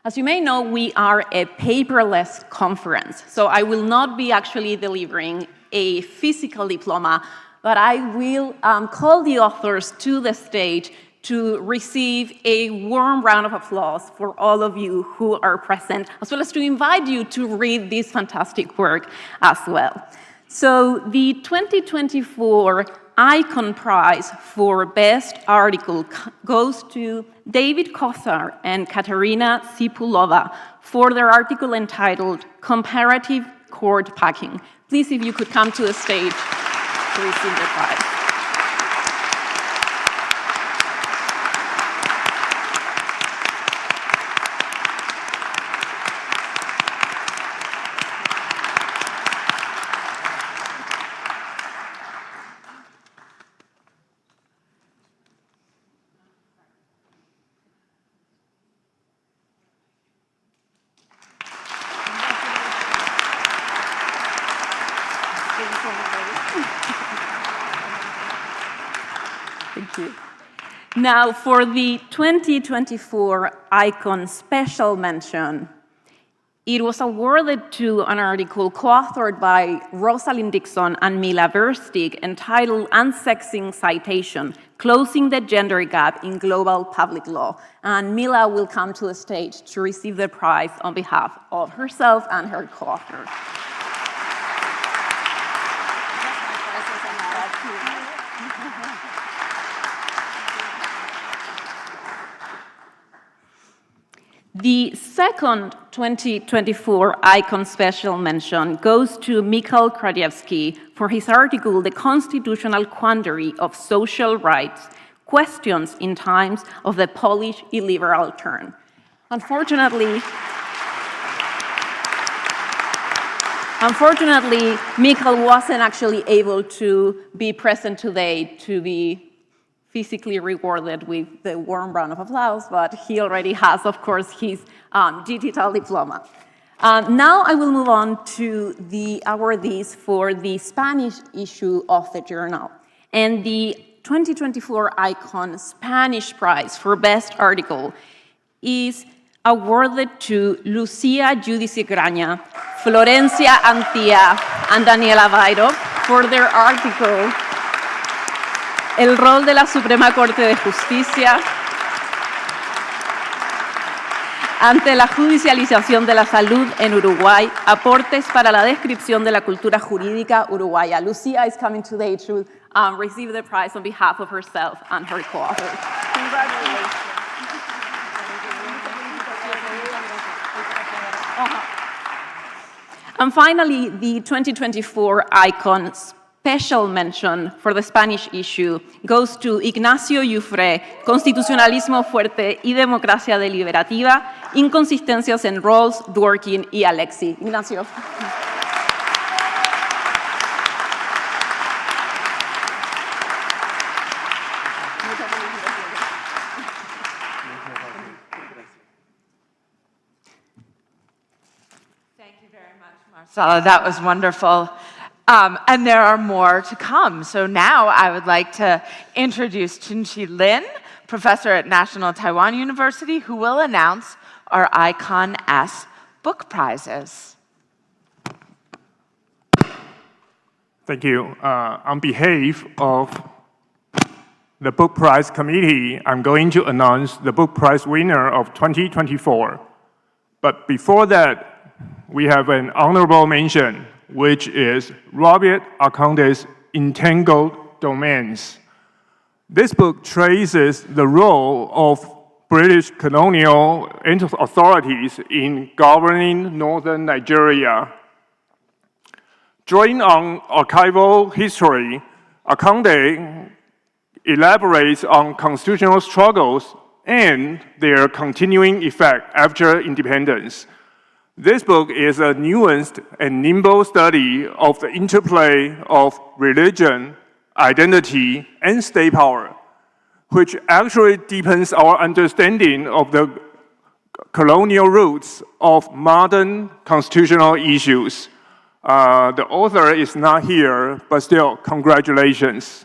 As you may know, we are a paperless conference, so I will not be actually delivering a physical diploma, but I will call the authors to the stage to receive a warm round of applause for all of you who are present, as well as to invite you to read this fantastic work as well. So the 2024 ICON Prize for Best Article goes to David Kozar and Katarina Sipulova for their article entitled Comparative Court Packing. Please, if you could come to the stage to receive the prize. Thank you. Now, for the 2024 ICON Special Mention, it was awarded to an article co-authored by Rosalind Dixon and Mila Verstig entitled Unsexing Citation, Closing the Gender Gap in Global Public Law. And Mila will come to the stage to receive the prize on behalf of herself and her co-author. The second 2024 ICON Special Mention goes to Michał Krajewski for his article, The Constitutional Quandary of Social Rights, Questions in Times of the Polish Illiberal Turn. Unfortunately, Michał wasn't actually able to be present today to be physically rewarded with the warm round of applause, but he already has, of course, his digital diploma. Now I will move on to the awardees for the Spanish issue of the journal. And the 2024 Icon Spanish Prize for Best Article is awarded to Lucia Judici Graña, Florencia Antía, and Daniela Vairo for their article El rol de la Suprema Corte de Justicia ante la judicialización de la salud en Uruguay, aportes para la descripción de la cultura jurídica uruguaya. Lucia is coming today to receive the prize on behalf of herself and her co-authors. Congratulations. And finally, the 2024 Icon Special Mention for the Spanish issue goes to Ignacio Yufré, Constitucionalismo Fuerte y Democracia Deliberativa, Inconsistencias en Roles, Dworkin y Alexi. Ignacio. Marcela, that was wonderful. And there are more to come. So now I would like to introduce Chinchi Lin, professor at National Taiwan University, who will announce our Icon S book prizes. Thank you. On behalf of the Book Prize Committee, I'm going to announce the Book Prize winner of 2024. But before that, we have an honorable mention, which is Robert Aconte's Entangled Domains. This book traces the role of British colonial authorities in governing northern Nigeria. Drawing on archival history, Aconte elaborates on constitutional struggles and their continuing effect after independence. This book is a nuanced and nimble study of the interplay of religion, identity, and state power, which actually deepens our understanding of the colonial roots of modern constitutional issues. The author is not here, but still, congratulations.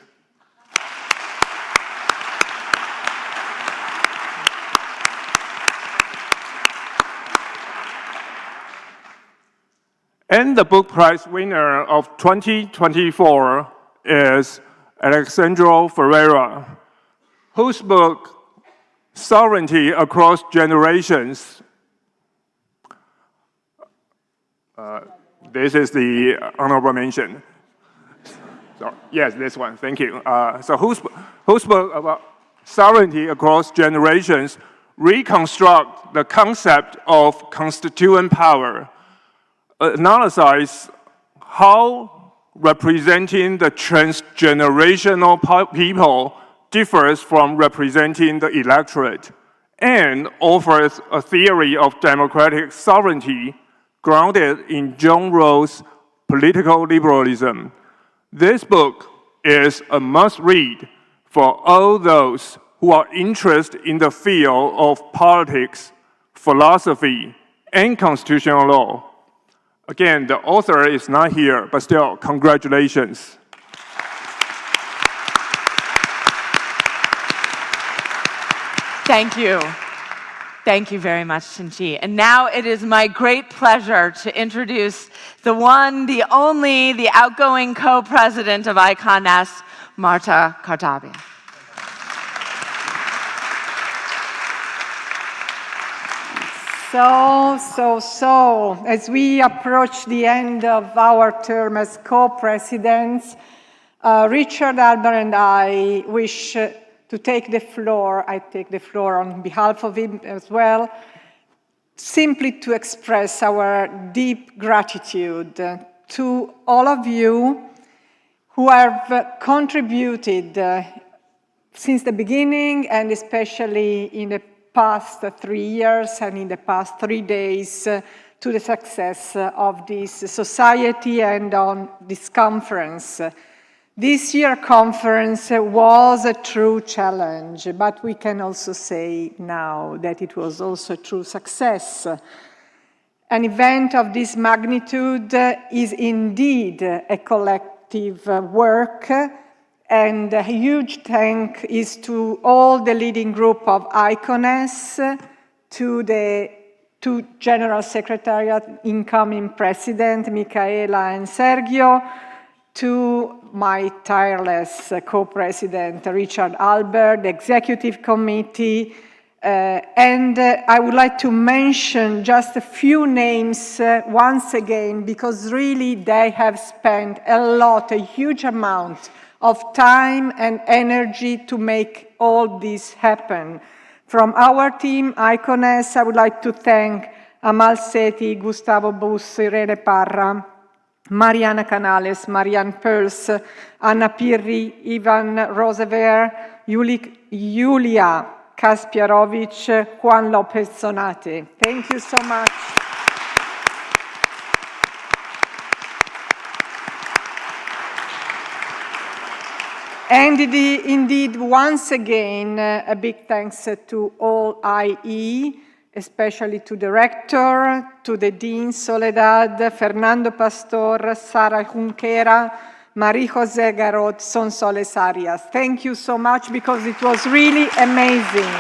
And the book prize winner of 2024 is Alexandro Ferreira, whose book, Sovereignty Across Generations, this is the honorable mention. So, yes, this one, thank you. So whose book about sovereignty across generations reconstruct the concept of constituent power, analyze how representing the transgenerational people differs from representing the electorate, and offers a theory of democratic sovereignty grounded in John Rawls' political liberalism. This book is a must-read for all those who are interested in the field of politics, philosophy, and constitutional law. Again, the author is not here, but still, congratulations. Thank you. Thank you very much, Chinchi. And now it is my great pleasure to introduce the one, the only, the outgoing co-president of ICONS, Marta Cartabia. So, as we approach the end of our term as co-presidents, Richard, Albert, and I wish to take the floor. I take the floor on behalf of him as well, simply to express our deep gratitude to all of you who have contributed since the beginning, and especially in the past 3 years and in the past 3 days to the success of this society and on this conference. This year's conference was a true challenge, but we can also say now that it was also a true success. An event of this magnitude is indeed a collective work, and a huge thank is to all the leading group of ICONES, to the two General Secretariat incoming President, Micaela and Sergio, to my tireless co-president, Richard Albert, the Executive Committee, and I would like to mention just a few names once again, because really they have spent a huge amount of time and energy to make all this happen. From our team, ICONES, I would like to thank Amal Seti, Gustavo Bus, Irene Parra, Mariana Canales, Marianne Pers, Anna Pirri, Ivan Rosever, Julia Kaspiarovic, Juan Lopez Sonate. Thank you so much. And indeed, once again, a big thanks to all IE, especially to the rector, to the dean Soledad, Fernando Pastor, Sara Junquera, Marie-José Garot, Sonsoles Arias. Thank you so much, because it was really amazing.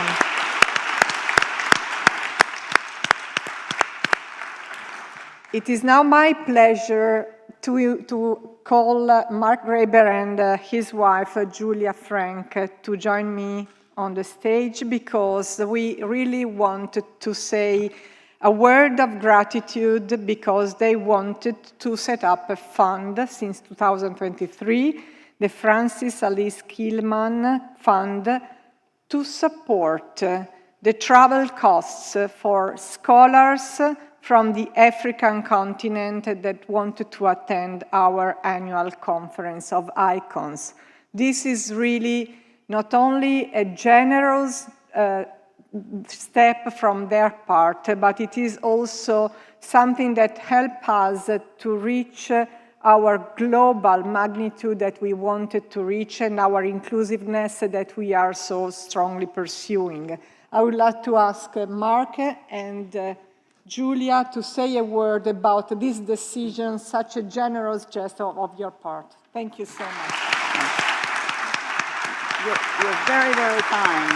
It is now my pleasure to call Mark Graeber and his wife, Julia Frank, to join me on the stage, because we really wanted to say a word of gratitude, because they wanted to set up a fund since 2023, the Francis Alice Killman Fund, to support the travel costs for scholars from the African continent that wanted to attend our annual conference of icons. This is really not only a generous step from their part, but it is also something that helps us to reach our global magnitude that we wanted to reach and our inclusiveness that we are so strongly pursuing. I would like to ask Mark and Julia to say a word about this decision, such a generous gesture of your part. Thank you so much. You're very, very kind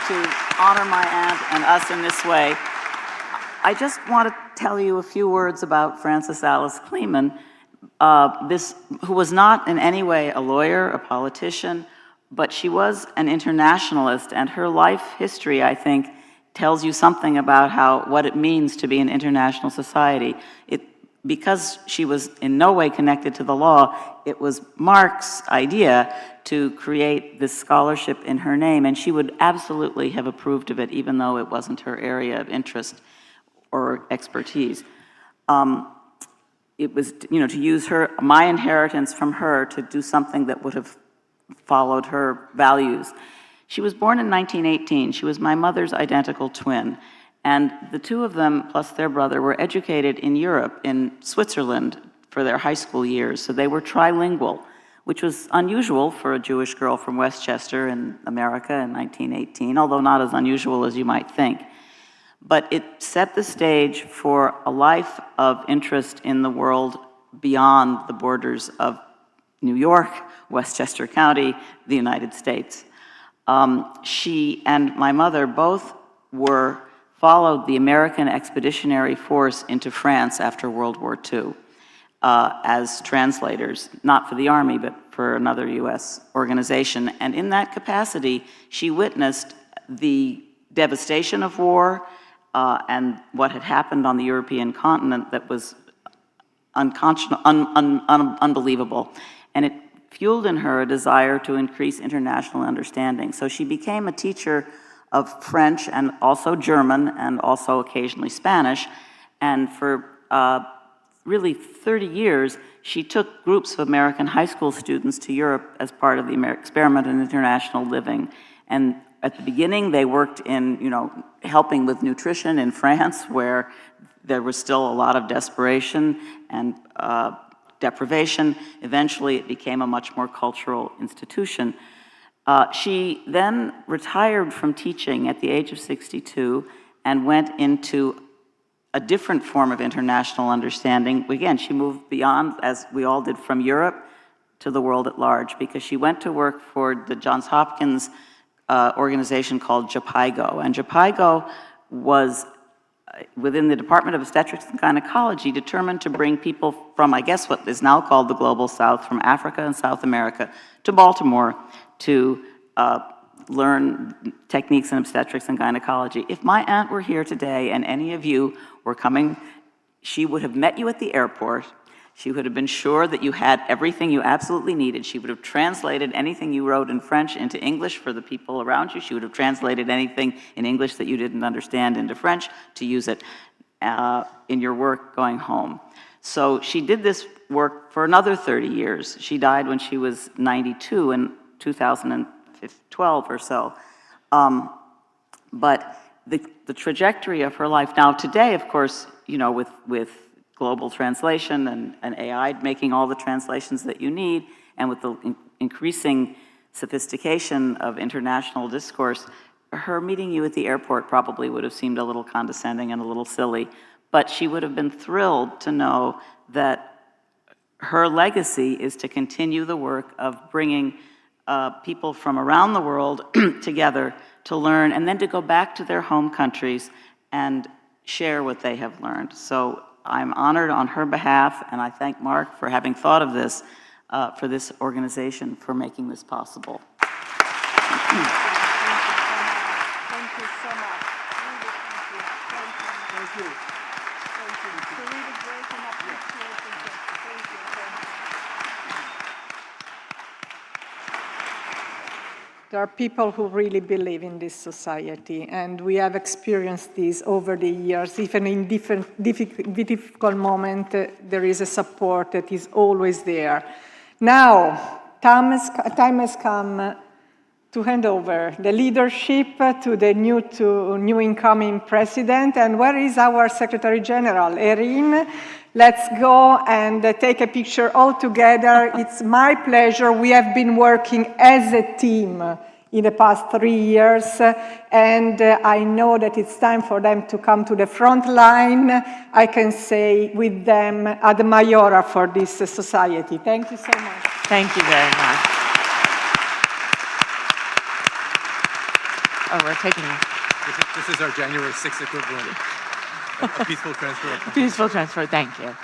to honor my aunt and us in this way. I just want to tell you a few words about Frances Alice Kleeman, who was not in any way a lawyer, a politician, but she was an internationalist, and her life history, I think, tells you something about what it means to be an international society. Because she was in no way connected to the law, it was Mark's idea to create this scholarship in her name, and she would absolutely have approved of it, even though it wasn't her area of interest or expertise. It was, to use my inheritance from her to do something that would have followed her values. She was born in 1918. She was my mother's identical twin. And the two of them, plus their brother, were educated in Europe, in Switzerland, for their high school years. So they were trilingual, which was unusual for a Jewish girl from Westchester in America in 1918, although not as unusual as you might think. But it set the stage for a life of interest in the world beyond the borders of New York, Westchester County, the United States. She and my mother both followed the American Expeditionary Force into France after World War II as translators, not for the Army, but for another US organization. And in that capacity, she witnessed the devastation of war and what had happened on the European continent that was unbelievable. And it fueled in her a desire to increase international understanding. So she became a teacher of French and also German and also occasionally Spanish. And for really 30 years, she took groups of American high school students to Europe as part of the experiment in international living. And at the beginning, they worked in, helping with nutrition in France, where there was still a lot of desperation and deprivation. Eventually, it became a much more cultural institution. She then retired from teaching at the age of 62 and went into a different form of international understanding. Again, she moved beyond, as we all did, from Europe to the world at large, because she went to work for the Johns Hopkins organization called JPIGO. And JPIGO was, within the Department of Obstetrics and Gynecology, determined to bring people from, I guess, what is now called the Global South, from Africa and South America, to Baltimore to learn techniques in obstetrics and gynecology. If my aunt were here today and any of you were coming, she would have met you at the airport. She would have been sure that you had everything you absolutely needed. She would have translated anything you wrote in French into English for the people around you. She would have translated anything in English that you didn't understand into French to use it in your work going home. So she did this work for another 30 years. She died when she was 92 in 2012 or so. But the trajectory of her life now today, of course, you know, with global translation and AI making all the translations that you need, and with the increasing sophistication of international discourse, her meeting you at the airport probably would have seemed a little condescending and a little silly, but she would have been thrilled to know that her legacy is to continue the work of bringing people from around the world together to learn, and then to go back to their home countries and share what they have learned. So I'm honored on her behalf, and I thank Mark for having thought of this, for this organization, for making this possible. Thank you so much. Thank you. Thank you. It's really great and appreciated. Thank you. There are people who really believe in this society, and we have experienced this over the years. Even in difficult moments, there is a support that is always there. Now, time has come to hand over the leadership to the new incoming president. And where is our Secretary General, Erin? Let's go and take a picture all together. It's my pleasure. We have been working as a team in the past 3 years, and I know that it's time for them to come to the front line. I can say with them, ad maiora for this society. Thank you so much. Thank you very much. Oh, we're taking it. This is our January 6th equivalent. A peaceful transfer. Peaceful transfer, thank you.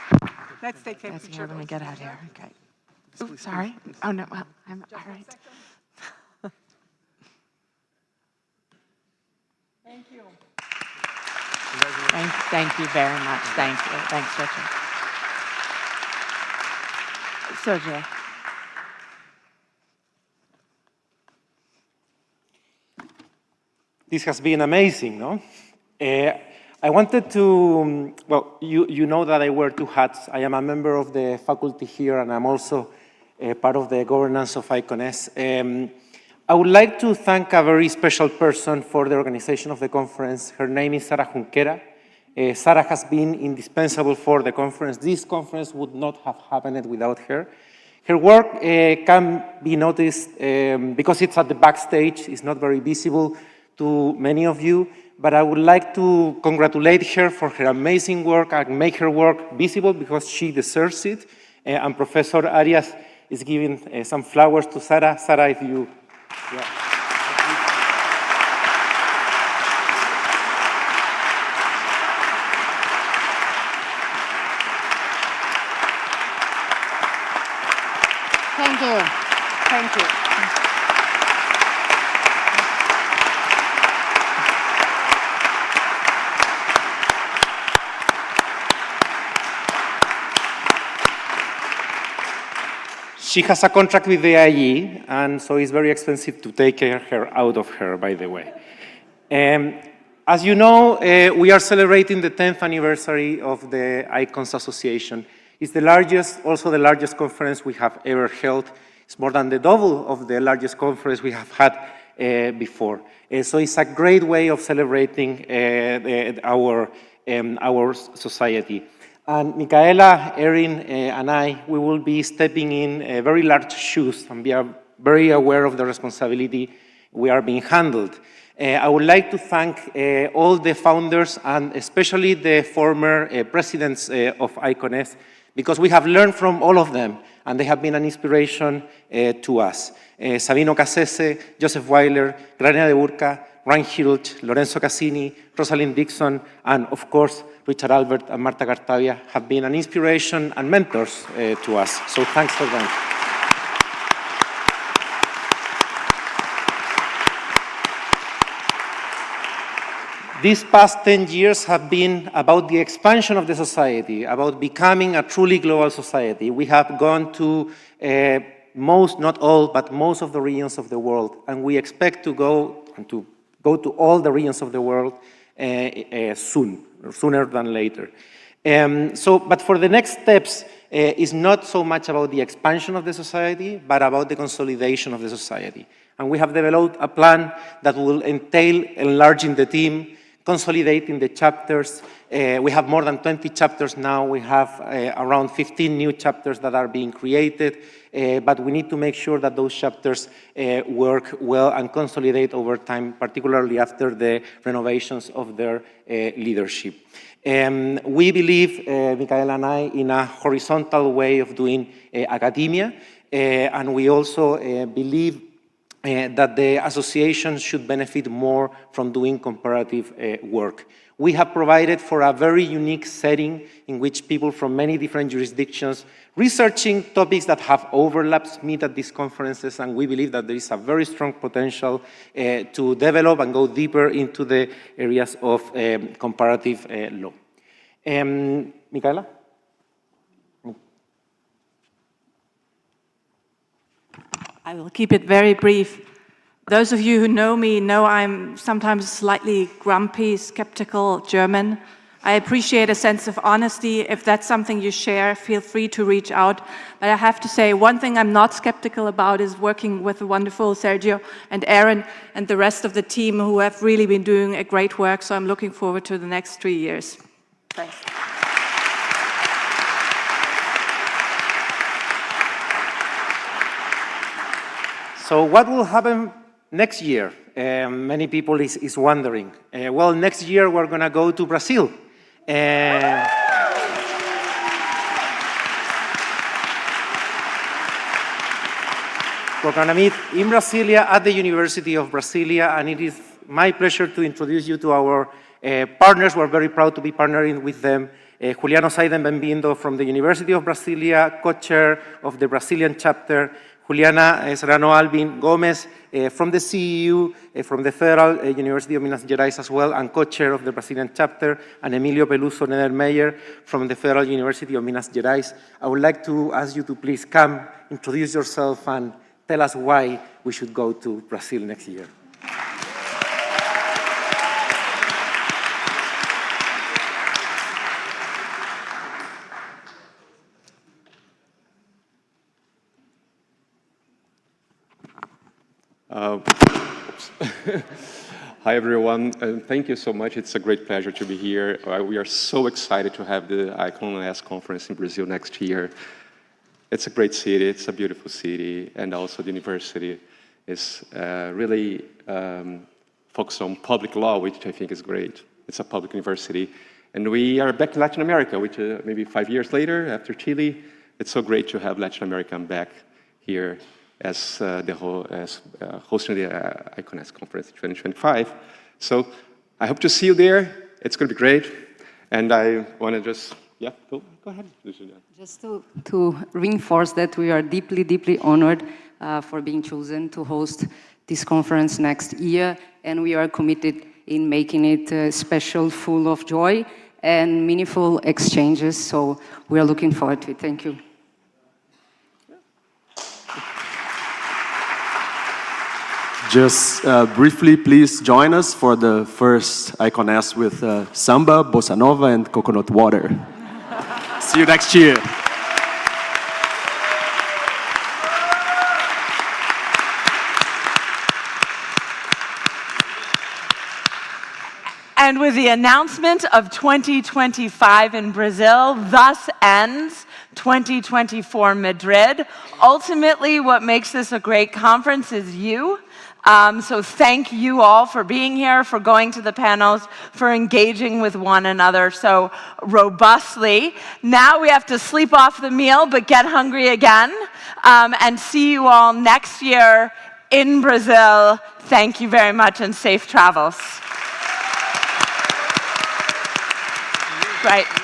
Let's take a picture. Let me get out here. Okay. Ooh, sorry. Oh, no, well, I'm all right. Thank you. Thank you very much. Thank you. Thanks, Richard. Sergio. This has been amazing, no? I wanted to, well, you know that I wear 2 hats. I am a member of the faculty here, and I'm also part of the governance of ICONS. I would like to thank a very special person for the organization of the conference. Her name is Sarah Junquera. Sarah has been indispensable for the conference. This conference would not have happened without her. Her work can be noticed because it's at the backstage. It's not very visible to many of you, but I would like to congratulate her for her amazing work and make her work visible because she deserves it. And Professor Arias is giving some flowers to Sarah. Sarah, if you... Yeah. Thank you. Thank you. She has a contract with the IE, and so it's very expensive to take her out of her, by the way. As you know, we are celebrating the 10th anniversary of the ICONS Association. It's the largest, also the largest conference we have ever held. It's more than the double of the largest conference we have had before. So it's a great way of celebrating our society. And Micaela, Erin, and I, we will be stepping in very large shoes, and we are very aware of the responsibility we are being handled. I would like to thank all the founders and especially the former presidents of ICONES, because we have learned from all of them, and they have been an inspiration to us. Sabino Cassese, Joseph Weiler, Granina de Burca, Ryan Hilt, Lorenzo Cassini, Rosalind Dixon, and of course, Richard Albert and Marta Cartavia have been an inspiration and mentors to us. So thanks for them. These past 10 years have been about the expansion of the society, about becoming a truly global society. We have gone to most, not all, but most of the regions of the world, and we expect to go to all the regions of the world sooner than later. But for the next steps, is not so much about the expansion of the society, but about the consolidation of the society. And we have developed a plan that will entail enlarging the team, consolidating the chapters. We have more than 20 chapters now. We have around 15 new chapters that are being created, but we need to make sure that those chapters work well and consolidate over time, particularly after the renovations of their leadership. We believe, Micaela and I, in a horizontal way of doing academia, and we also believe that the association should benefit more from doing comparative work. We have provided for a very unique setting in which people from many different jurisdictions researching topics that have overlaps meet at these conferences, and we believe that there is a very strong potential to develop and go deeper into the areas of comparative law. Micaela? I will keep it very brief. Those of you who know me know I'm sometimes slightly grumpy, skeptical German. I appreciate a sense of honesty. If that's something you share, feel free to reach out. But I have to say, one thing I'm not skeptical about is working with the wonderful Sergio and Aaron and the rest of the team who have really been doing a great work. So I'm looking forward to the next 3 years. Thanks. So what will happen next year? Many people is wondering. Well, next year we're going to go to Brazil. We're going to meet in Brasilia at the University of Brasilia, and it is my pleasure to introduce you to our partners. We're very proud to be partnering with them. Juliano Saiden Benvindo from the University of Brasilia, co-chair of the Brazilian chapter. Juliana Serrano Albin Gomez from the CEU, from the Federal University of Minas Gerais as well, and co-chair of the Brazilian chapter, and Emilio Peluso Nedermeyer from the Federal University of Minas Gerais. I would like to ask you to please come, introduce yourself, and tell us why we should go to Brazil next year. Hi, everyone, and thank you so much. It's a great pleasure to be here. We are so excited to have the ICONES conference in Brazil next year. It's a great city, it's a beautiful city, and also the university is really focused on public law, which I think is great. It's a public university. And we are back in Latin America, which maybe 5 years later, after Chile. It's so great to have Latin America back here as hosting the ICONES conference in 2025. So I hope to see you there. It's going to be great. And I want to just, go ahead. Just to reinforce that we are deeply, deeply honored for being chosen to host this conference next year. And we are committed in making it special, full of joy and meaningful exchanges. So we are looking forward to it. Thank you. Just briefly, please join us for the first ICONES with samba, bossa nova, and coconut water. See you next year. And And with the announcement of 2025 in Brazil, thus ends 2024 Madrid. Ultimately, what makes this a great conference is you. So thank you all for being here, for going to the panels, for engaging with one another so robustly. Now we have to sleep off the meal, but get hungry again. And see you all next year in Brazil. Thank you very much and safe travels. Right.